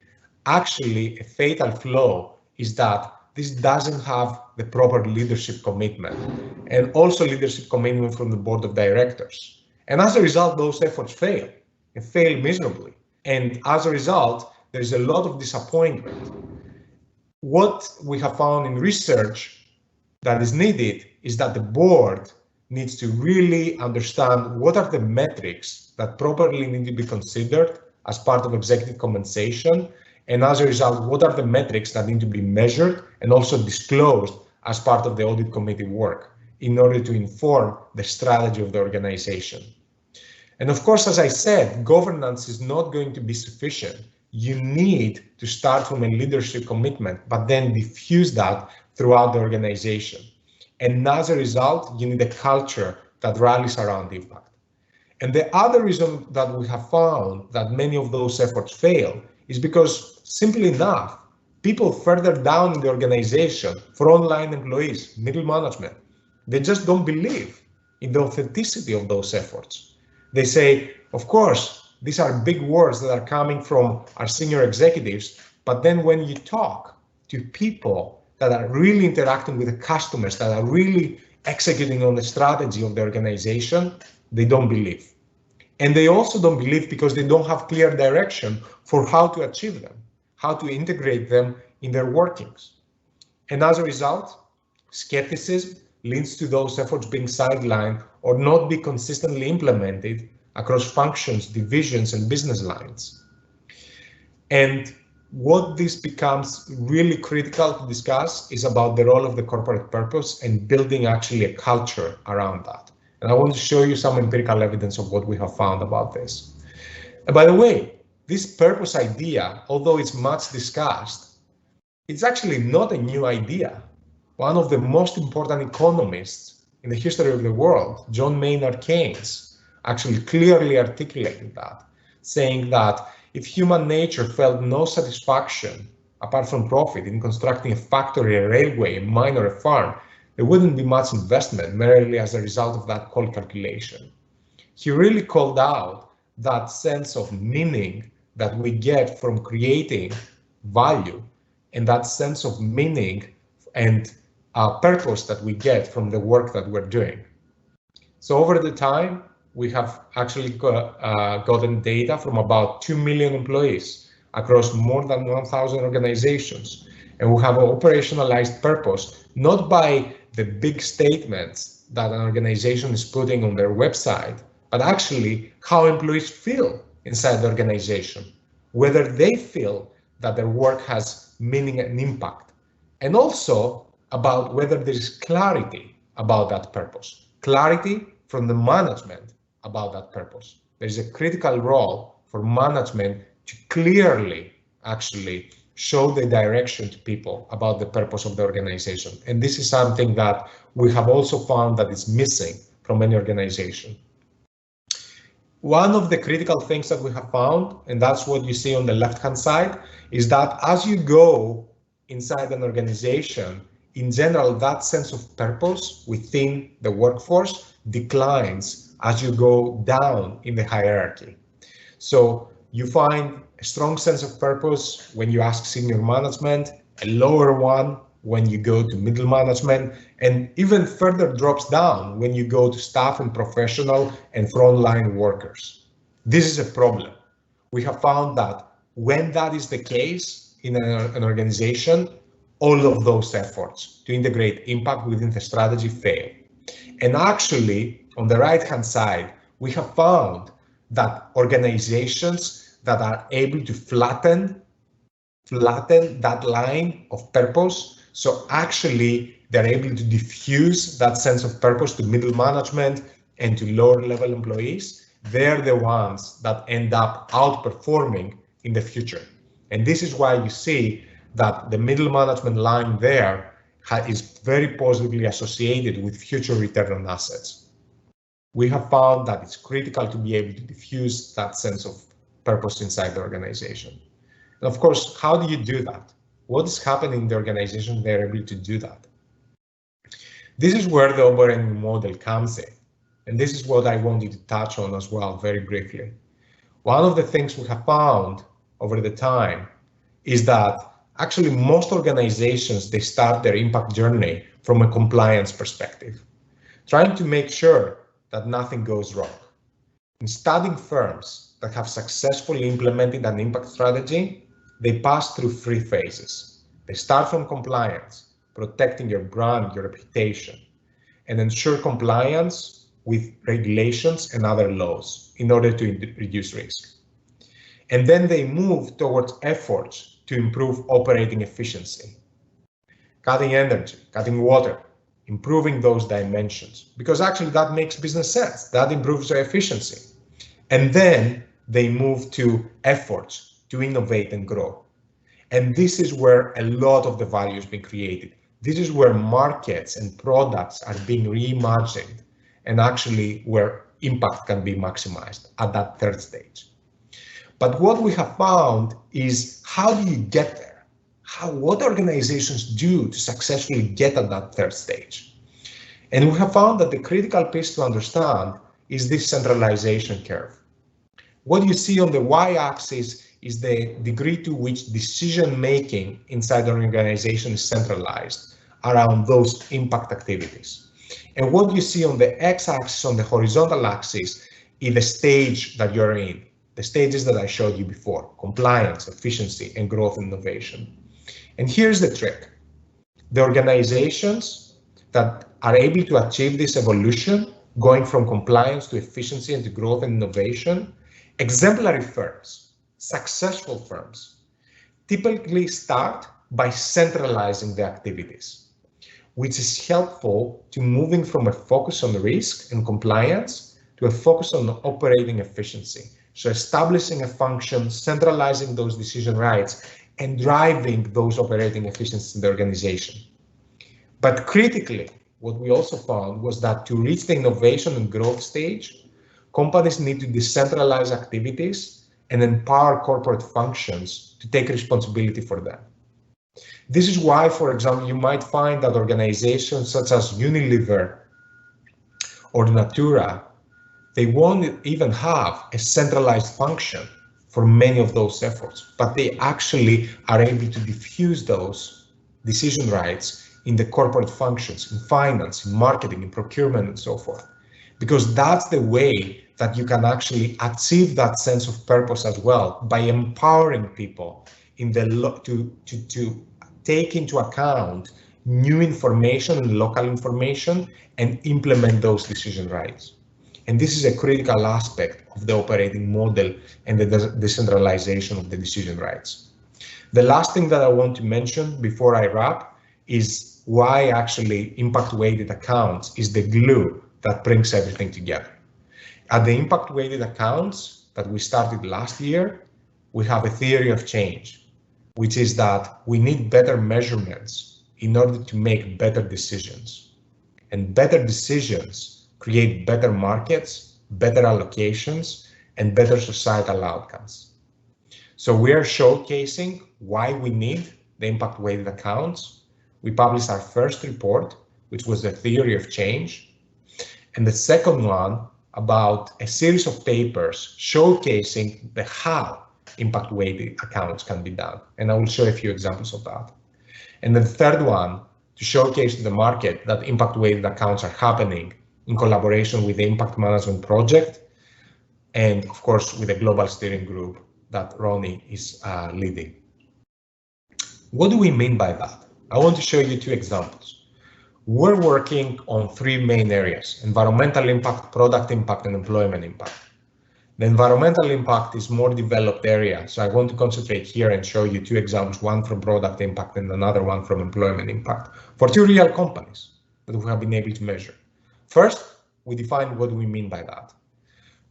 actually a fatal flaw is that this doesn't have the proper leadership commitment, and also leadership commitment from the board of directors. And as a result, those efforts fail and fail miserably. And as a result, there's a lot of disappointment. What we have found in research that is needed is that the board needs to really understand what are the metrics that properly need to be considered as part of executive compensation. And as a result, what are the metrics that need to be measured and also disclosed as part of the audit committee work in order to inform the strategy of the organization. And of course, as I said, governance is not going to be sufficient. You need to start from a leadership commitment, but then diffuse that throughout the organization. And as a result, you need a culture that rallies around impact. And the other reason that we have found that many of those efforts fail is because, simply enough, people further down in the organization, frontline employees, middle management, they just don't believe in the authenticity of those efforts. They say, of course, these are big words that are coming from our senior executives, but then when you talk to people that are really interacting with the customers, that are really executing on the strategy of the organization, they don't believe. And they also don't believe because they don't have clear direction for how to achieve them, how to integrate them in their workings. And as a result, skepticism leads to those efforts being sidelined or not be consistently implemented across functions, divisions, and business lines. And what this becomes really critical to discuss is about the role of the corporate purpose and building actually a culture around that. And I want to show you some empirical evidence of what we have found about this. And by the way, this purpose idea, although it's much discussed, it's actually not a new idea. One of the most important economists in the history of the world, John Maynard Keynes, actually clearly articulated that, saying that if human nature felt no satisfaction apart from profit in constructing a factory, a railway, a mine, or a farm, there wouldn't be much investment merely as a result of that cold calculation. He really called out that sense of meaning that we get from creating value, and that sense of meaning and purpose that we get from the work that we're doing. So over the time, we have actually gotten data from about 2 million employees across more than 1,000 organizations. And we have operationalized purpose, not by the big statements that an organization is putting on their website, but actually how employees feel inside the organization, whether they feel that their work has meaning and impact, and also about whether there is clarity about that purpose, clarity from the management about that purpose. There's a critical role for management to clearly actually show the direction to people about the purpose of the organization. And this is something that we have also found that is missing from any organization. One of the critical things that we have found, and that's what you see on the left-hand side, is that as you go inside an organization, in general, that sense of purpose within the workforce declines as you go down in the hierarchy. So you find a strong sense of purpose when you ask senior management, a lower one when you go to middle management, and even further drops down when you go to staff and professional and frontline workers. This is a problem. We have found that when that is the case in an organization, all of those efforts to integrate impact within the strategy fail. And actually, on the right-hand side, we have found that organizations that are able to flatten that line of purpose, so actually they're able to diffuse that sense of purpose to middle management and to lower level employees, they're the ones that end up outperforming in the future. And this is why you see that the middle management line there is very positively associated with future return on assets. We have found that it's critical to be able to diffuse that sense of purpose inside the organization. And of course, how do you do that? What is happening in the organization they're able to do that? This is where the operating model comes in. And this is what I wanted to touch on as well very briefly. One of the things we have found over the time is that actually most organizations, they start their impact journey from a compliance perspective, trying to make sure that nothing goes wrong. In studying firms that have successfully implemented an impact strategy, they pass through 3 phases. They start from compliance, protecting your brand, your reputation, and ensure compliance with regulations and other laws in order to reduce risk. And then they move towards efforts to improve operating efficiency, cutting energy, cutting water, improving those dimensions, because actually that makes business sense, that improves their efficiency. And then they move to efforts to innovate and grow. And this is where a lot of the value is being created. This is where markets and products are being reimagined, and actually where impact can be maximized at that 3rd stage. But what we have found is, how do you get there? What organizations do to successfully get at that 3rd stage? And we have found that the critical piece to understand is this centralization curve. What you see on the y-axis is the degree to which decision-making inside an organization is centralized around those impact activities. And what you see on the x-axis, on the horizontal axis, is the stage that you're in, the stages that I showed you before: compliance, efficiency, and growth and innovation. And here's the trick. The organizations that are able to achieve this evolution, going from compliance to efficiency and to growth and innovation, exemplary firms, successful firms, typically start by centralizing the activities, which is helpful to moving from a focus on risk and compliance to a focus on operating efficiency. So establishing a function, centralizing those decision rights, and driving those operating efficiencies in the organization. But critically, what we also found was that to reach the innovation and growth stage, companies need to decentralize activities and empower corporate functions to take responsibility for them. This is why, for example, you might find that organizations such as Unilever or Natura, they won't even have a centralized function for many of those efforts, but they actually are able to diffuse those decision rights in the corporate functions, in finance, in marketing, in procurement, and so forth. Because that's the way that you can actually achieve that sense of purpose as well, by empowering people in the to take into account new information and local information and implement those decision rights. And this is a critical aspect of the operating model and the decentralization of the decision rights. The last thing that I want to mention before I wrap is why actually impact-weighted accounts is the glue that brings everything together. At the impact-weighted accounts that we started last year, we have a theory of change, which is that we need better measurements in order to make better decisions. And better decisions create better markets, better allocations, and better societal outcomes. So we are showcasing why we need the impact-weighted accounts. We published our first report, which was the theory of change. And the second one about a series of papers showcasing the how impact-weighted accounts can be done. And I will show a few examples of that. And the third one, to showcase to the market that impact-weighted accounts are happening in collaboration with the impact management project, and of course with the global steering group that Ronnie is leading. What do we mean by that? I want to show you two examples. We're working on three main areas: environmental impact, product impact, and employment impact. The environmental impact is more developed area, so I want to concentrate here and show you two examples, one from product impact and another one from employment impact, for two real companies that we have been able to measure. First, we define what we mean by that.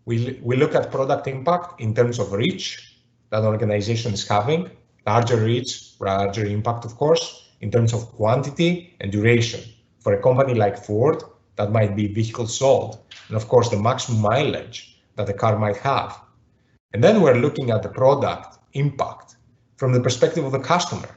We look at product impact in terms of reach that an organization is having, larger reach, larger impact, of course, in terms of quantity and duration. For a company like Ford, that might be vehicles sold, and of course the maximum mileage that the car might have. And then we're looking at the product impact from the perspective of the customer.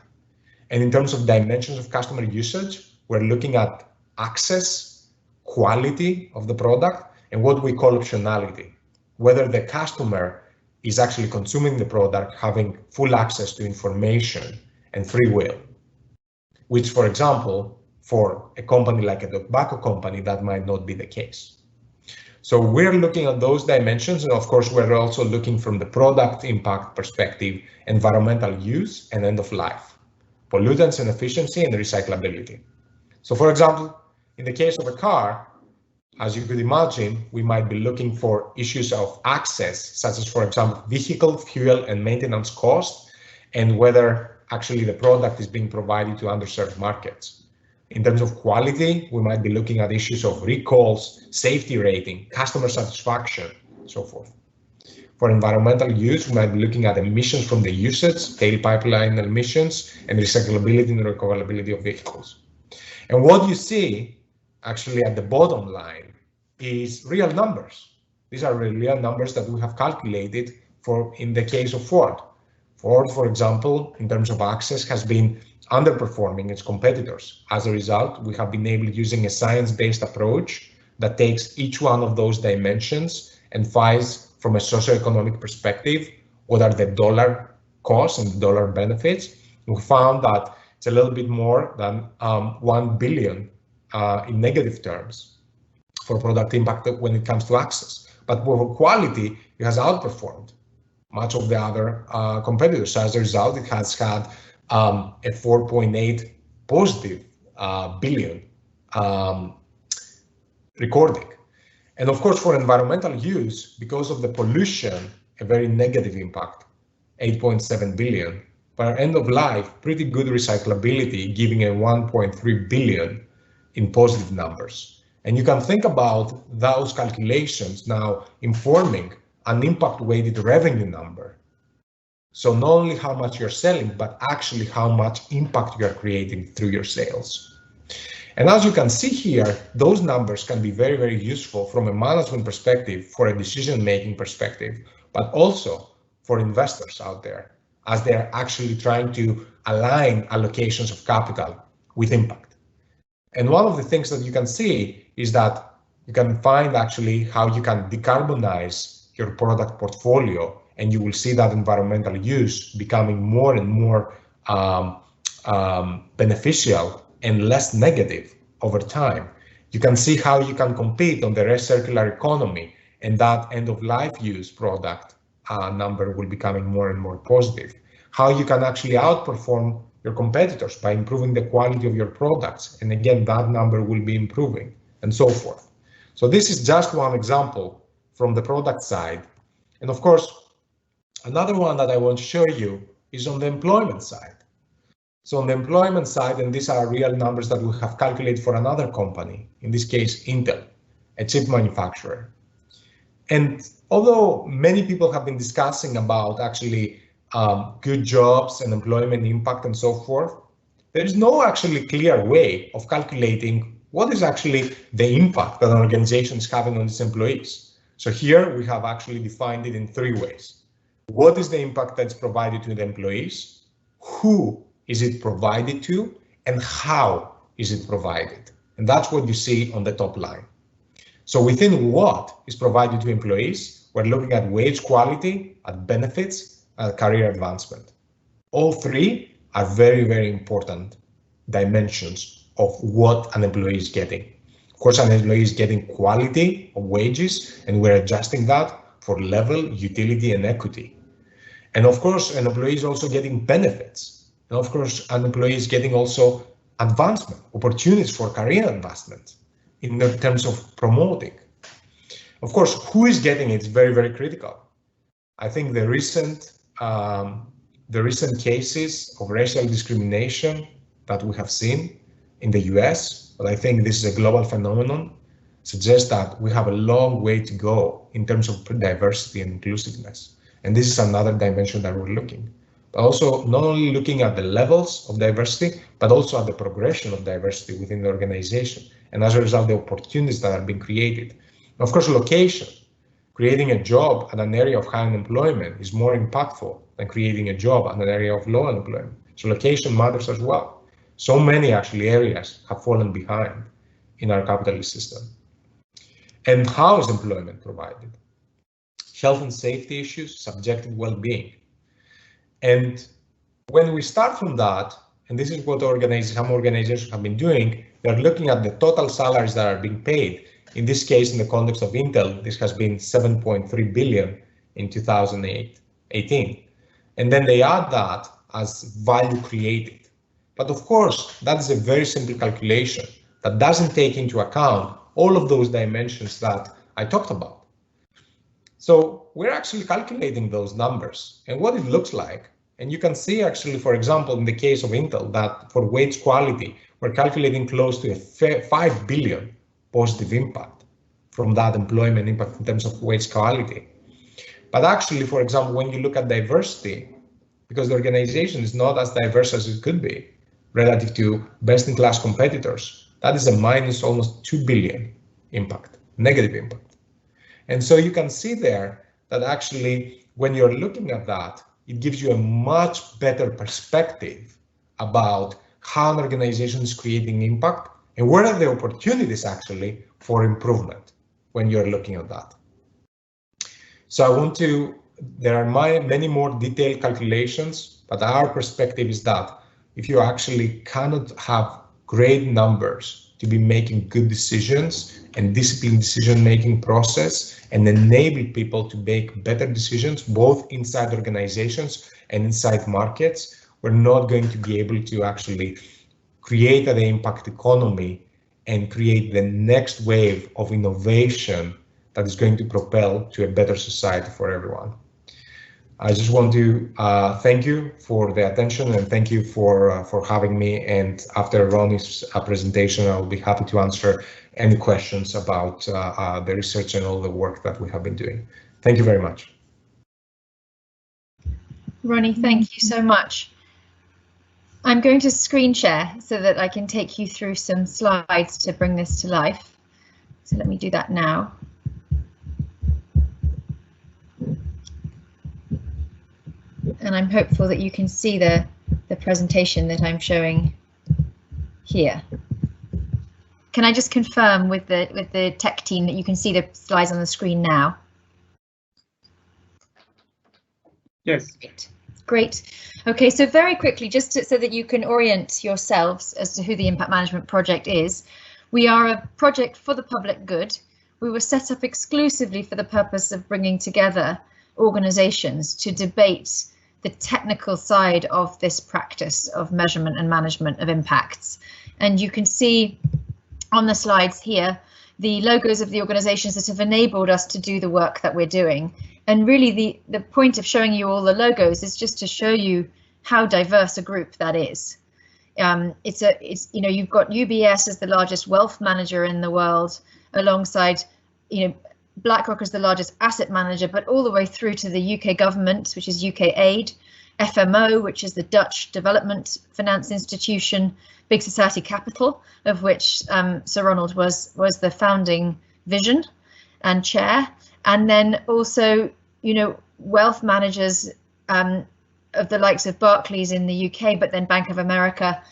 And in terms of dimensions of customer usage, we're looking at access, quality of the product, and what we call optionality, whether the customer is actually consuming the product, having full access to information and free will, which, for example, for a company like a tobacco company, that might not be the case. So we're looking at those dimensions, and of course, we're also looking from the product impact perspective, environmental use and end of life, pollutants and efficiency and recyclability. So for example, in the case of a car, as you could imagine, we might be looking for issues of access, such as, for example, vehicle, fuel, and maintenance costs, and whether actually the product is being provided to underserved markets. In terms of quality, we might be looking at issues of recalls, safety rating, customer satisfaction, and so forth. For environmental use, we might be looking at emissions from the usage, tailpipe line emissions, and recyclability and recoverability of vehicles. And what you see actually at the bottom line is real numbers. These are real numbers that we have calculated for in the case of Ford. Ford, for example, in terms of access, has been underperforming its competitors. As a result, we have been able, using a science-based approach that takes each one of those dimensions and finds from a socioeconomic perspective what are the dollar costs and the dollar benefits. We found that it's a little bit more than 1 billion in negative terms for product impact when it comes to access. But for quality, it has outperformed much of the other competitors. As a result, it has had a 4.8 positive billion recording. And of course, for environmental use, because of the pollution, a very negative impact, 8.7 billion. But end of life, pretty good recyclability, giving a 1.3 billion in positive numbers. And you can think about those calculations now informing an impact-weighted revenue number. So not only how much you're selling, but actually how much impact you're creating through your sales. And as you can see here, those numbers can be very, very useful from a management perspective, for a decision-making perspective, but also for investors out there, as they're actually trying to align allocations of capital with impact. And one of the things that you can see is that you can find actually how you can decarbonize your product portfolio, and you will see that environmental use becoming more and more beneficial and less negative over time. You can see how you can compete on the recircular economy, and that end-of-life use product number will be becoming more and more positive. How you can actually outperform your competitors by improving the quality of your products, and again, that number will be improving, and so forth. So this is just one example from the product side. And of course, another one that I want to show you is on the employment side. So on the employment side, and these are real numbers that we have calculated for another company, in this case, Intel, a chip manufacturer. And although many people have been discussing about actually good jobs and employment impact and so forth, there is no actually clear way of calculating what is actually the impact that an organization is having on its employees. So here we have actually defined it in three ways. What is the impact that's provided to the employees? Who is it provided to? And how is it provided? And that's what you see on the top line. So within what is provided to employees, we're looking at wage quality, at benefits, at career advancement. All three are very, very important dimensions of what an employee is getting. Of course, an employee is getting quality of wages, and we're adjusting that for level, utility, and equity. And of course, an employee is also getting benefits. And of course, an employee is getting also advancement, opportunities for career advancement in the terms of promoting. Of course, who is getting it is very, very critical. I think the recent cases of racial discrimination that we have seen in the US, but I think this is a global phenomenon, suggests that we have a long way to go in terms of diversity and inclusiveness. And this is another dimension that we're looking. But also not only looking at the levels of diversity, but also at the progression of diversity within the organization. And as a result, the opportunities that are being created. Of course, location. Creating a job at an area of high unemployment is more impactful than creating a job at an area of low unemployment. So location matters as well. So many actually areas have fallen behind in our capitalist system. And how is employment provided? Health and safety issues, subjective well-being. And when we start from that, and this is what some organizations have been doing, they're looking at the total salaries that are being paid. In this case, in the context of Intel, this has been 7.3 billion in 2018. And then they add that as value created. But of course, that is a very simple calculation that doesn't take into account all of those dimensions that I talked about. So we're actually calculating those numbers and what it looks like. And you can see actually, for example, in the case of Intel, that for wage quality, we're calculating close to a 5 billion positive impact from that employment impact in terms of wage quality. But actually, for example, when you look at diversity, because the organization is not as diverse as it could be relative to best-in-class competitors, that is a minus almost 2 billion impact, negative impact. And so you can see there that actually, when you're looking at that, it gives you a much better perspective about how an organization is creating impact and where are the opportunities actually for improvement when you're looking at that. So there are many more detailed calculations, but our perspective is that if you actually cannot have great numbers to be making good decisions and disciplined decision-making process and enable people to make better decisions, both inside organizations and inside markets, we're not going to be able to actually create an impact economy and create the next wave of innovation that is going to propel to a better society for everyone. I just want to thank you for the attention and thank you for having me. And after Ronnie's presentation, I will be happy to answer any questions about the research and all the work that we have been doing. Thank you very much. Ronnie, thank you so much. I'm going to screen share so that I can take you through some slides to bring this to life. So let me do that now. And I'm hopeful that you can see the presentation that I'm showing here. Can I just confirm with the tech team that you can see the slides on the screen now? Yes. Great. Okay, so very quickly, just so that you can orient yourselves as to who the Impact Management Project is. We are a project for the public good. We were set up exclusively for the purpose of bringing together organizations to debate the technical side of this practice of measurement and management of impacts. And you can see on the slides here the logos of the organizations that have enabled us to do the work that we're doing. And really the point of showing you all the logos is just to show you how diverse a group that is. It's you know, you've got UBS as the largest wealth manager in the world, alongside, you know, BlackRock is the largest asset manager, but all the way through to the UK government, which is UK Aid, FMO, which is the Dutch Development Finance Institution, Big Society Capital, of which Sir Ronald was the founding vision and chair, and then also, you know, wealth managers of the likes of Barclays in the UK, but then Bank of America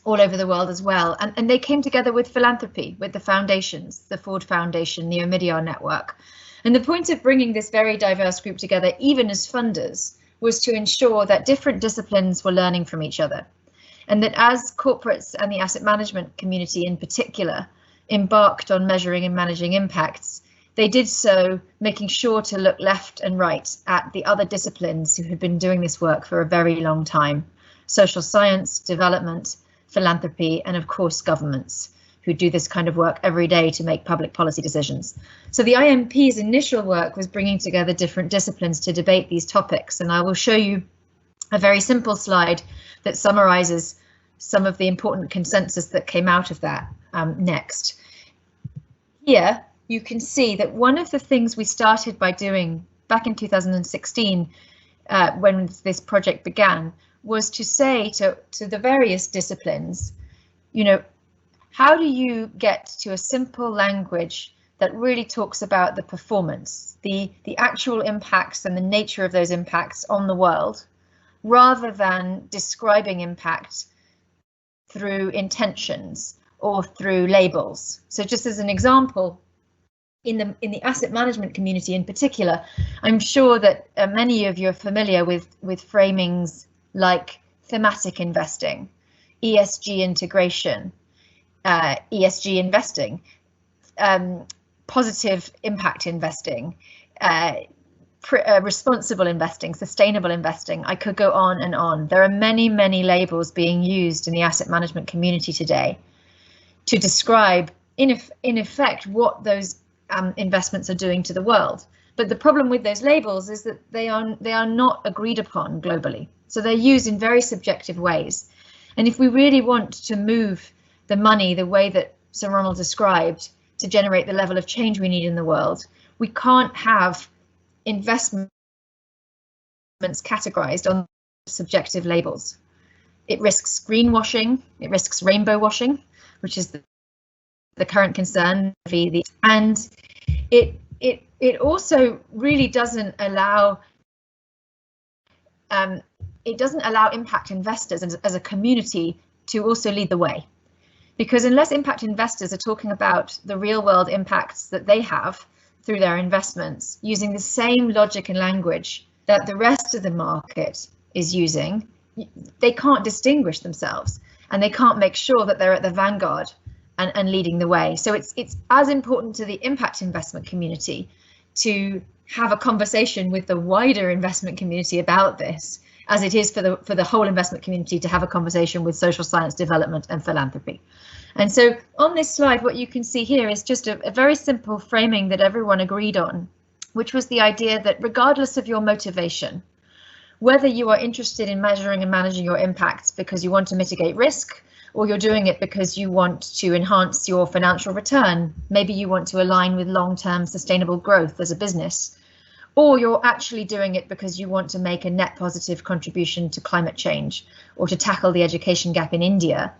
all over the world as well. And they came together with philanthropy, with the foundations, the Ford Foundation, the Omidyar Network. And the point of bringing this very diverse group together, even as funders, was to ensure that different disciplines were learning from each other. And that as corporates and the asset management community in particular embarked on measuring and managing impacts, they did so making sure to look left and right at the other disciplines who had been doing this work for a very long time: social science, development, philanthropy, and of course governments, who do this kind of work every day to make public policy decisions. So the IMP's initial work was bringing together different disciplines to debate these topics, and I will show you a very simple slide that summarizes some of the important consensus that came out of that next. Here you can see that one of the things we started by doing back in 2016, when this project began, was to say to the various disciplines, you know, how do you get to a simple language that really talks about the performance, the actual impacts and the nature of those impacts on the world, rather than describing impact through intentions or through labels? So just as an example, in the asset management community in particular, I'm sure that many of you are familiar with framings like thematic investing, ESG integration, ESG investing, positive impact investing, responsible investing, sustainable investing. I could go on and on. There are many, many labels being used in the asset management community today to describe, in effect, what those investments are doing to the world. But the problem with those labels is that they are not agreed upon globally. So they're used in very subjective ways. And if we really want to move the money the way that Sir Ronald described to generate the level of change we need in the world, we can't have investments categorized on subjective labels. It risks greenwashing, it risks rainbow washing, which is the current concern, and it also really doesn't allow impact investors as a community to also lead the way. Because unless impact investors are talking about the real world impacts that they have through their investments, using the same logic and language that the rest of the market is using, they can't distinguish themselves, and they can't make sure that they're at the vanguard and leading the way. So it's as important to the impact investment community to have a conversation with the wider investment community about this as it is for the whole investment community to have a conversation with social science, development and philanthropy. And so on this slide, what you can see here is just a very simple framing that everyone agreed on, which was the idea that regardless of your motivation, whether you are interested in measuring and managing your impacts because you want to mitigate risk, or you're doing it because you want to enhance your financial return, maybe you want to align with long-term sustainable growth as a business, or you're actually doing it because you want to make a net positive contribution to climate change or to tackle the education gap in India,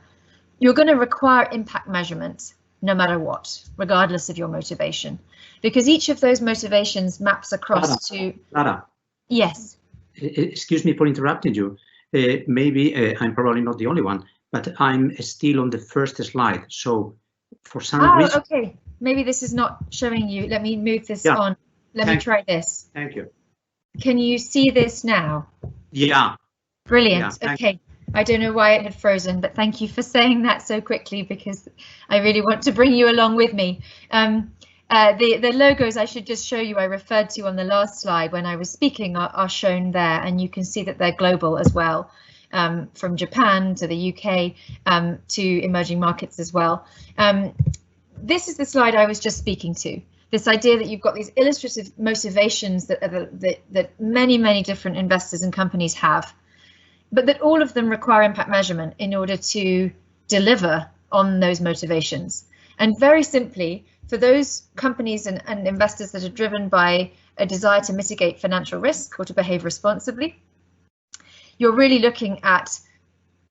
you're going to require impact measurement no matter what, regardless of your motivation, because each of those motivations maps across to... Clara. Yes. Excuse me for interrupting you. Maybe I'm probably not the only one, but I'm still on the first slide. So for some reason... Okay. Maybe this is not showing you. Let me move this on. Let me try this. Thank you. Can you see this now? Yeah. Brilliant. Yeah, okay. I don't know why it had frozen, but thank you for saying that so quickly, because I really want to bring you along with me. The logos I should just show you I referred to on the last slide when I was speaking are shown there, and you can see that they're global as well, from Japan to the UK to emerging markets as well. This is the slide I was just speaking to. This idea that you've got these illustrative motivations that many, many different investors and companies have, but that all of them require impact measurement in order to deliver on those motivations. And very simply, for those companies and investors that are driven by a desire to mitigate financial risk or to behave responsibly, you're really looking at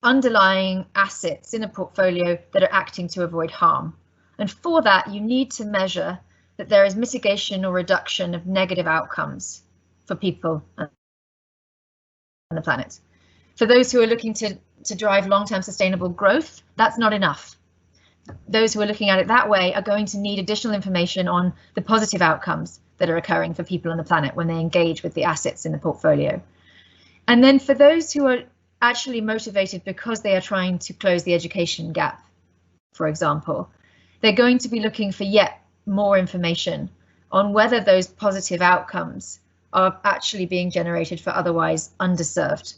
underlying assets in a portfolio that are acting to avoid harm. And for that, you need to measure that there is mitigation or reduction of negative outcomes for people and the planet. For those who are looking to to drive long-term sustainable growth, that's not enough. Those who are looking at it that way are going to need additional information on the positive outcomes that are occurring for people on the planet when they engage with the assets in the portfolio. And then for those who are actually motivated because they are trying to close the education gap, for example, they're going to be looking for yet more information on whether those positive outcomes are actually being generated for otherwise underserved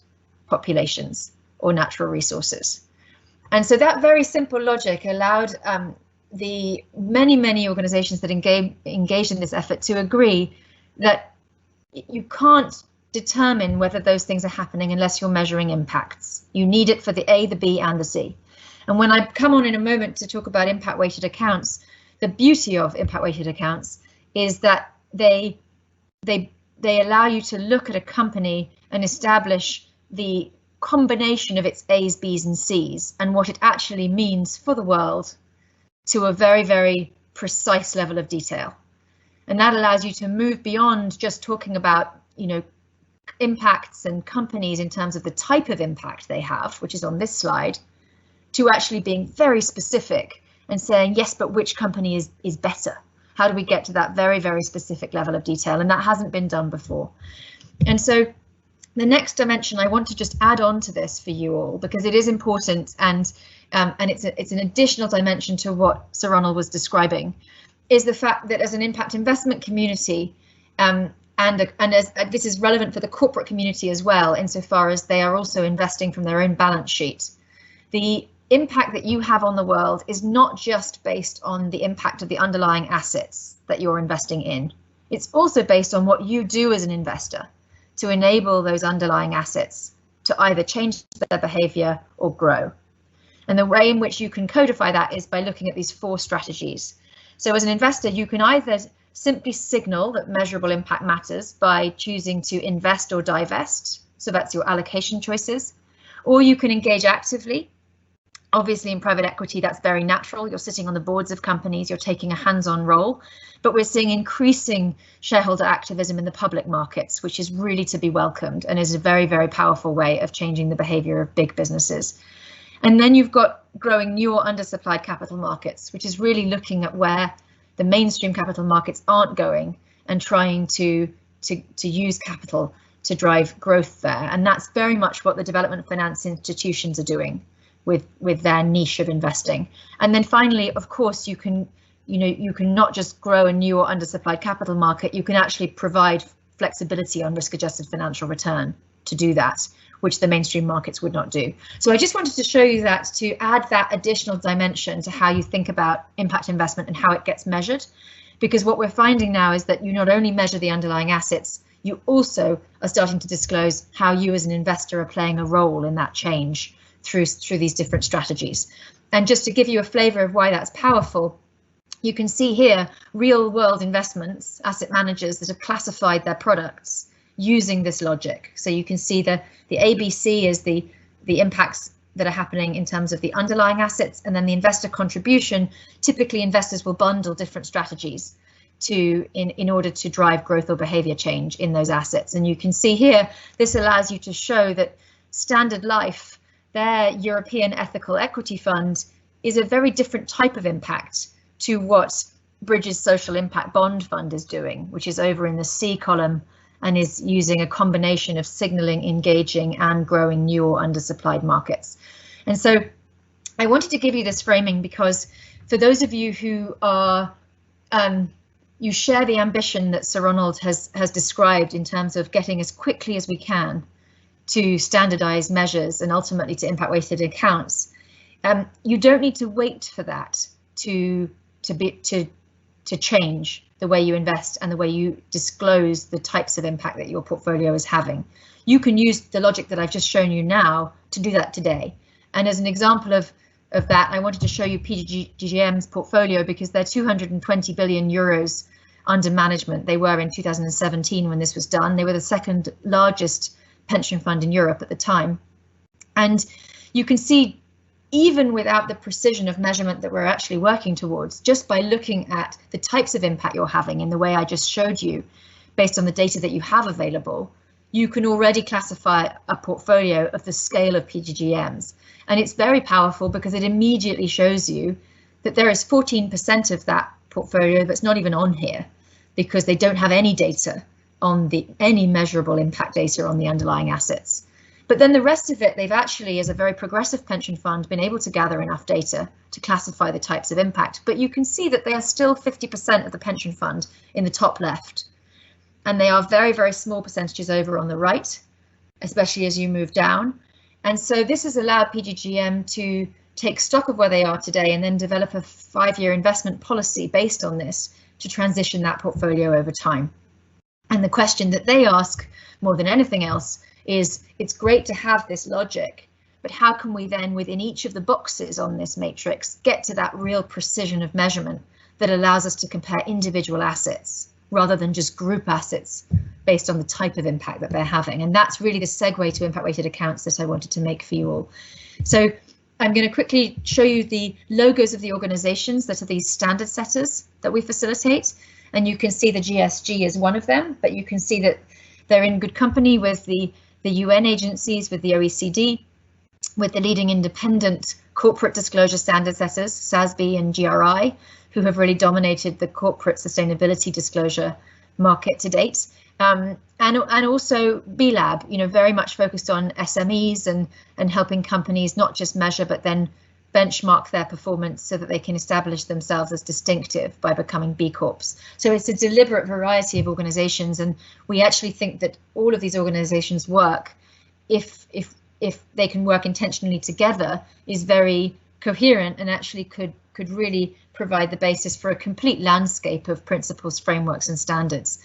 populations or natural resources. And so that very simple logic allowed the many organizations that engaged in this effort to agree that you can't determine whether those things are happening unless you're measuring impacts. You need it for the A, the B, and the C. And when I come on in a moment to talk about impact-weighted accounts, the beauty of impact-weighted accounts is that they allow you to look at a company and establish the combination of its A's, B's, and C's and what it actually means for the world to a very precise level of detail. And that allows you to move beyond just talking about, impacts and companies in terms of the type of impact they have, which is on this slide, to actually being very specific and saying, yes, but which company is better? How do we get to that very specific level of detail? And that hasn't been done before. And so the next dimension I want to just add on to this for you all, because it is important and it's an additional dimension to what Sir Ronald was describing, is the fact that as an impact investment community, and as this is relevant for the corporate community as well, insofar as they are also investing from their own balance sheet, the impact that you have on the world is not just based on the impact of the underlying assets that you're investing in. It's also based on what you do as an investor to enable those underlying assets to either change their behavior or grow. And the way in which you can codify that is by looking at these 4 strategies. So as an investor, you can either simply signal that measurable impact matters by choosing to invest or divest. So that's your allocation choices. Or you can engage actively. Obviously, in private equity, that's very natural. You're sitting on the boards of companies, you're taking a hands-on role, but we're seeing increasing shareholder activism in the public markets, which is really to be welcomed and is a very powerful way of changing the behavior of big businesses. And then you've got growing new or undersupplied capital markets, which is really looking at where the mainstream capital markets aren't going and trying to use capital to drive growth there. And that's very much what the development finance institutions are doing with their niche of investing. And then finally, of course, you can not just grow a new or undersupplied capital market, you can actually provide flexibility on risk-adjusted financial return to do that, which the mainstream markets would not do. So I just wanted to show you that to add that additional dimension to how you think about impact investment and how it gets measured. Because what we're finding now is that you not only measure the underlying assets, you also are starting to disclose how you as an investor are playing a role in that change through these different strategies. And just to give you a flavor of why that's powerful, you can see here real world investments, asset managers that have classified their products using this logic. So you can see the ABC is the impacts that are happening in terms of the underlying assets, and then the investor contribution. Typically investors will bundle different strategies in order to drive growth or behavior change in those assets. And you can see here, this allows you to show that Standard Life, their European Ethical Equity Fund, is a very different type of impact to what Bridges Social Impact Bond Fund is doing, which is over in the C column and is using a combination of signaling, engaging and growing new or undersupplied markets. And so I wanted to give you this framing because for those of you who are, you share the ambition that Sir Ronald has described in terms of getting as quickly as we can to standardized measures and ultimately to impact weighted accounts. You don't need to wait for that to change the way you invest and the way you disclose the types of impact that your portfolio is having. You can use the logic that I've just shown you now to do that today. And as an example of that, I wanted to show you PGGM's portfolio because they're 220 billion euros under management. They were in 2017 when this was done. They were the second largest pension fund in Europe at the time. And you can see, even without the precision of measurement that we're actually working towards, just by looking at the types of impact you're having in the way I just showed you, based on the data that you have available, you can already classify a portfolio of the scale of PGGMs. And it's very powerful because it immediately shows you that there is 14% of that portfolio that's not even on here because they don't have any data on any measurable impact data on the underlying assets. But then the rest of it, they've actually, as a very progressive pension fund, been able to gather enough data to classify the types of impact. But you can see that they are still 50% of the pension fund in the top left. And they are very, very small percentages over on the right, especially as you move down. And so this has allowed PGGM to take stock of where they are today and then develop a 5-year investment policy based on this to transition that portfolio over time. And the question that they ask more than anything else is, it's great to have this logic, but how can we then within each of the boxes on this matrix get to that real precision of measurement that allows us to compare individual assets rather than just group assets based on the type of impact that they're having? And that's really the segue to impact weighted accounts that I wanted to make for you all. So I'm going to quickly show you the logos of the organizations that are these standard setters that we facilitate. And you can see the GSG is one of them, but you can see that they're in good company with the UN agencies, with the OECD, with the leading independent corporate disclosure standard setters, SASB and GRI, who have really dominated the corporate sustainability disclosure market to date. And also BLAB, you know, very much focused on SMEs and helping companies not just measure, but then benchmark their performance so that they can establish themselves as distinctive by becoming B Corps. So it's a deliberate variety of organizations, and we actually think that all of these organizations work if they can work intentionally together is very coherent and actually could really provide the basis for a complete landscape of principles, frameworks and standards.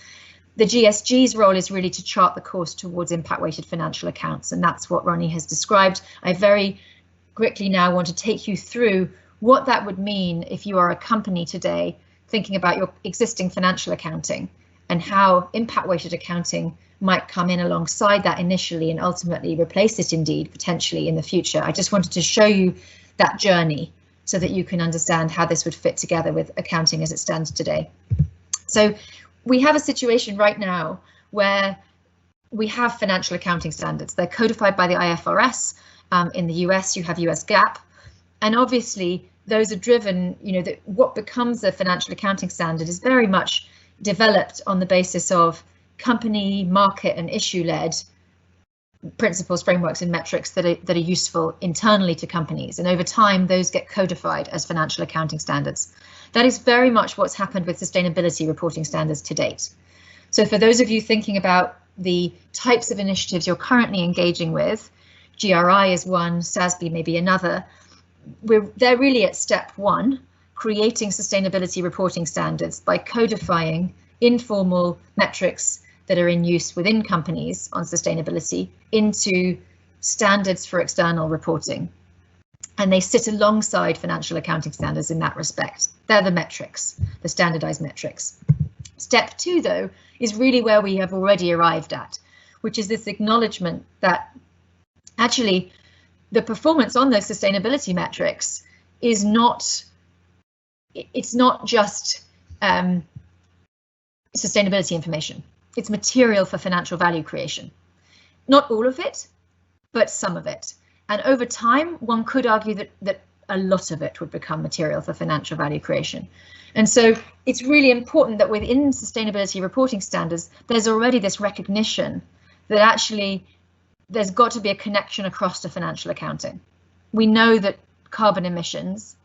The GSG's role is really to chart the course towards impact-weighted financial accounts, and that's what Ronnie has described. I very quickly now want to take you through what that would mean if you are a company today thinking about your existing financial accounting and how impact-weighted accounting might come in alongside that initially and ultimately replace it indeed potentially in the future. I just wanted to show you that journey so that you can understand how this would fit together with accounting as it stands today. So we have a situation right now where we have financial accounting standards. They're codified by the IFRS. In the US, you have US GAAP, and obviously those are driven, you know, that what becomes a financial accounting standard is very much developed on the basis of company, market and issue-led principles, frameworks and metrics that are useful internally to companies. And over time, those get codified as financial accounting standards. That is very much what's happened with sustainability reporting standards to date. So for those of you thinking about the types of initiatives you're currently engaging with, GRI is one, SASB may be another. They're really at step one, creating sustainability reporting standards by codifying informal metrics that are in use within companies on sustainability into standards for external reporting. And they sit alongside financial accounting standards in that respect. They're the metrics, the standardized metrics. Step two, though, is really where we have already arrived at, which is this acknowledgement that actually, the performance on those sustainability metrics is not, it's not just sustainability information. It's material for financial value creation. Not all of it, but some of it. And over time, one could argue that a lot of it would become material for financial value creation. And so it's really important that within sustainability reporting standards, there's already this recognition that actually there's got to be a connection across to financial accounting. We know that carbon emissions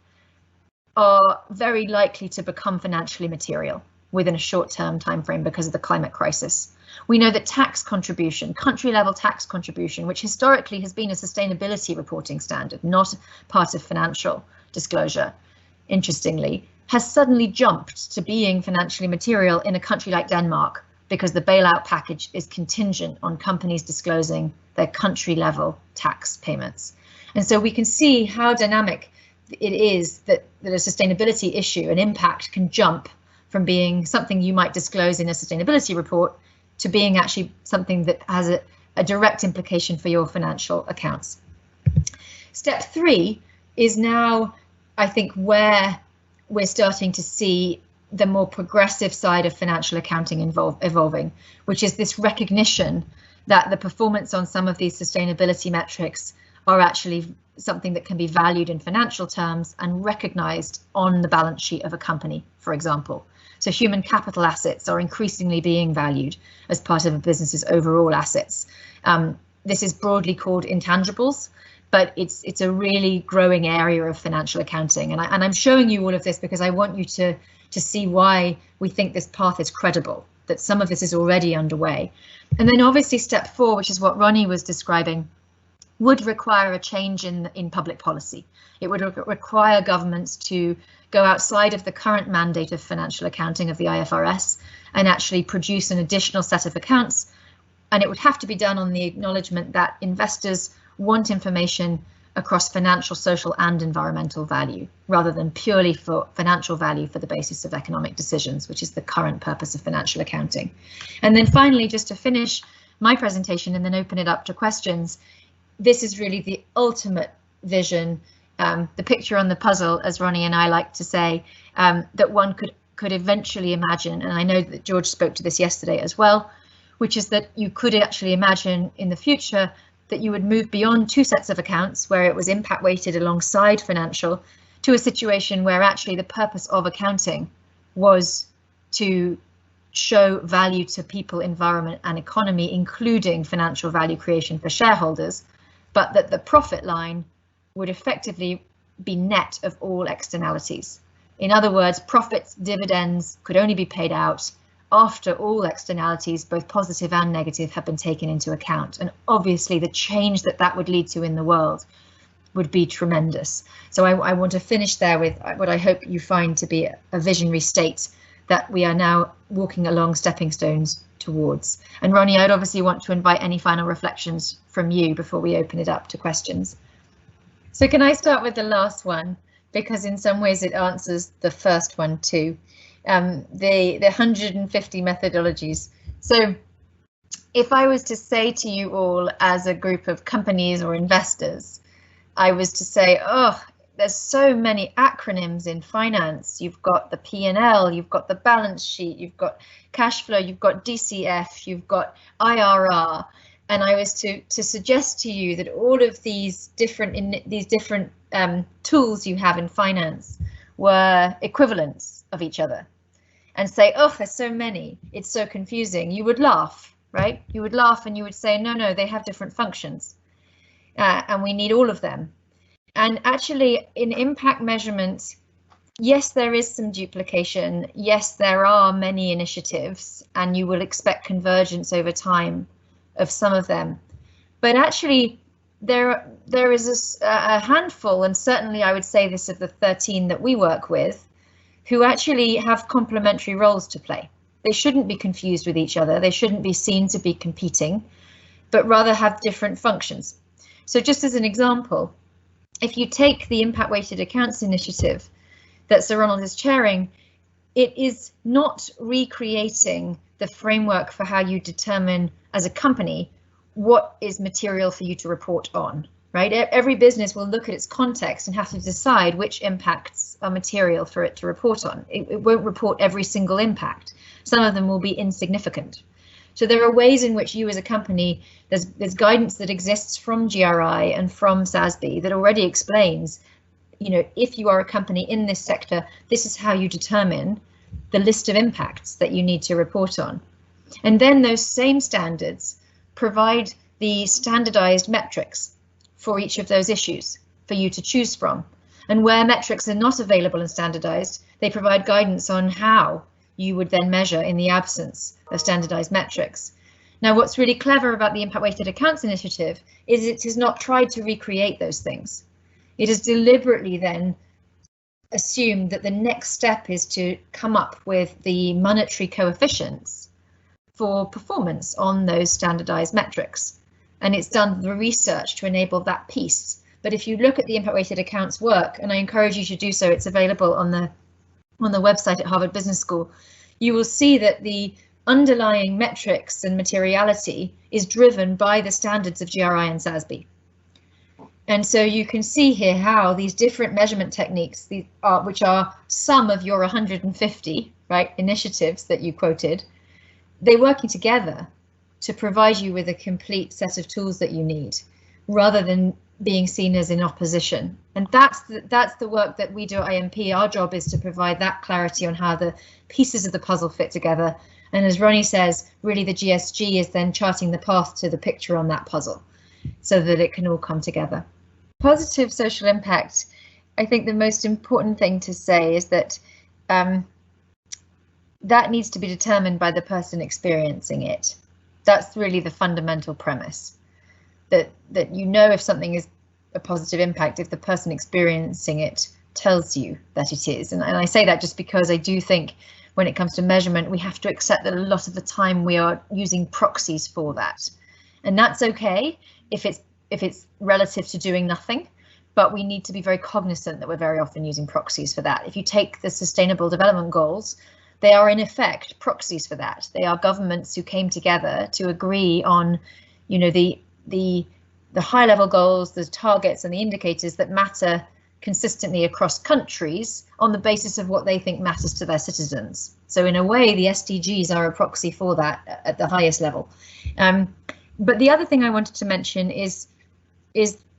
are very likely to become financially material within a short-term timeframe because of the climate crisis. We know that tax contribution, country-level tax contribution, which historically has been a sustainability reporting standard, not part of financial disclosure, interestingly, has suddenly jumped to being financially material in a country like Denmark, because the bailout package is contingent on companies disclosing their country level tax payments. And so we can see how dynamic it is that a sustainability issue, an impact, can jump from being something you might disclose in a sustainability report to being actually something that has a direct implication for your financial accounts. Step three is now, I think, where we're starting to see the more progressive side of financial accounting evolving, which is this recognition that the performance on some of these sustainability metrics are actually something that can be valued in financial terms and recognized on the balance sheet of a company, for example. So human capital assets are increasingly being valued as part of a business's overall assets. This is broadly called intangibles, but it's a really growing area of financial accounting. And I'm showing you all of this because I want you to see why we think this path is credible, that some of this is already underway. And then obviously step 4, which is what Ronnie was describing, would require a change in public policy. It would require governments to go outside of the current mandate of financial accounting of the IFRS and actually produce an additional set of accounts. And it would have to be done on the acknowledgement that investors want information across financial, social and environmental value, rather than purely for financial value for the basis of economic decisions, which is the current purpose of financial accounting. And then finally, just to finish my presentation and then open it up to questions, this is really the ultimate vision, the picture on the puzzle, as Ronnie and I like to say, that one could eventually imagine, and I know that George spoke to this yesterday as well, which is that you could actually imagine in the future that you would move beyond 2 sets of accounts where it was impact weighted alongside financial to a situation where actually the purpose of accounting was to show value to people, environment and economy, including financial value creation for shareholders, but that the profit line would effectively be net of all externalities. In other words, profits, dividends could only be paid out after all externalities, both positive and negative, have been taken into account. And obviously the change that would lead to in the world would be tremendous. So I want to finish there with what I hope you find to be a visionary state that we are now walking along stepping stones towards. And Ronnie, I'd obviously want to invite any final reflections from you before we open it up to questions. So can I start with the last one? Because in some ways it answers the first one too. The 150 methodologies. So if I was to say to you all as a group of companies or investors, I was to say, oh, there's so many acronyms in finance. You've got the P&L, you've got the balance sheet, you've got cash flow, you've got DCF, you've got IRR. And I was to suggest to you that all of these different tools you have in finance were equivalents of each other, and say, oh, there's so many, it's so confusing, you would laugh, right? You would laugh and you would say, no, they have different functions and we need all of them. And actually in impact measurement, yes, there is some duplication. Yes, there are many initiatives and you will expect convergence over time of some of them. But actually there is a handful, and certainly I would say this of the 13 that we work with, who actually have complementary roles to play. They shouldn't be confused with each other. They shouldn't be seen to be competing, but rather have different functions. So just as an example, if you take the impact weighted accounts initiative that Sir Ronald is chairing, it is not recreating the framework for how you determine as a company what is material for you to report on, right? Every business will look at its context and have to decide which impacts are material for it to report on. It won't report every single impact. Some of them will be insignificant. So there are ways in which you as a company, there's guidance that exists from GRI and from SASB that already explains, if you are a company in this sector, this is how you determine the list of impacts that you need to report on. And then those same standards provide the standardized metrics for each of those issues for you to choose from. And where metrics are not available and standardized, they provide guidance on how you would then measure in the absence of standardized metrics. Now, what's really clever about the Impact Weighted Accounts Initiative is it has not tried to recreate those things. It has deliberately then assumed that the next step is to come up with the monetary coefficients for performance on those standardized metrics. And it's done the research to enable that piece. But if you look at the Impact Weighted Accounts work, and I encourage you to do so, it's available on the website at Harvard Business School, you will see that the underlying metrics and materiality is driven by the standards of GRI and SASB. And so you can see here how these different measurement techniques, which are some of your 150 initiatives that you quoted, they're working together to provide you with a complete set of tools that you need, rather than being seen as in opposition. And that's the work that we do at IMP. Our job is to provide that clarity on how the pieces of the puzzle fit together. And as Ronnie says, really the GSG is then charting the path to the picture on that puzzle so that it can all come together. Positive social impact, I think the most important thing to say is that that needs to be determined by the person experiencing it. That's really the fundamental premise. That you know if something is a positive impact if the person experiencing it tells you that it is. And I say that just because I do think when it comes to measurement, we have to accept that a lot of the time we are using proxies for that. And that's okay if it's relative to doing nothing, but we need to be very cognizant that we're very often using proxies for that. If you take the Sustainable Development Goals, they are in effect proxies for that. They are governments who came together to agree on, you know, the high level goals, the targets and the indicators that matter consistently across countries on the basis of what they think matters to their citizens. So in a way, the SDGs are a proxy for that at the highest level. But the other thing I wanted to mention is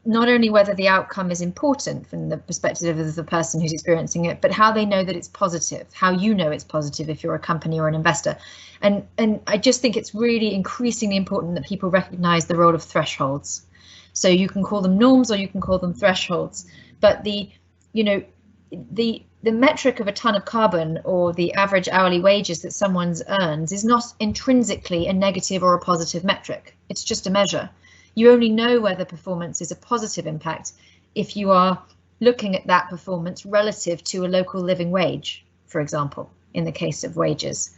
not only whether the outcome is important from the perspective of the person who's experiencing it, but how they know that it's positive, how you know it's positive if you're a company or an investor. And I just think it's really increasingly important that people recognize the role of thresholds. So you can call them norms or you can call them thresholds, but the metric of a ton of carbon or the average hourly wages that someone earns is not intrinsically a negative or a positive metric. It's just a measure. You only know whether performance is a positive impact if you are looking at that performance relative to a local living wage, for example, in the case of wages,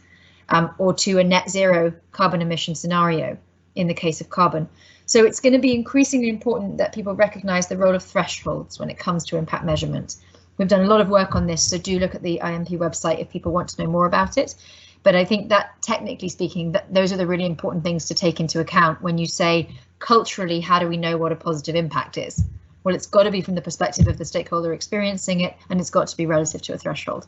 or to a net zero carbon emission scenario in the case of carbon. So it's going to be increasingly important that people recognize the role of thresholds when it comes to impact measurement. We've done a lot of work on this, so do look at the IMP website if people want to know more about it. But I think that, technically speaking, that those are the really important things to take into account when you say, culturally, how do we know what a positive impact is? Well, it's got to be from the perspective of the stakeholder experiencing it, and it's got to be relative to a threshold.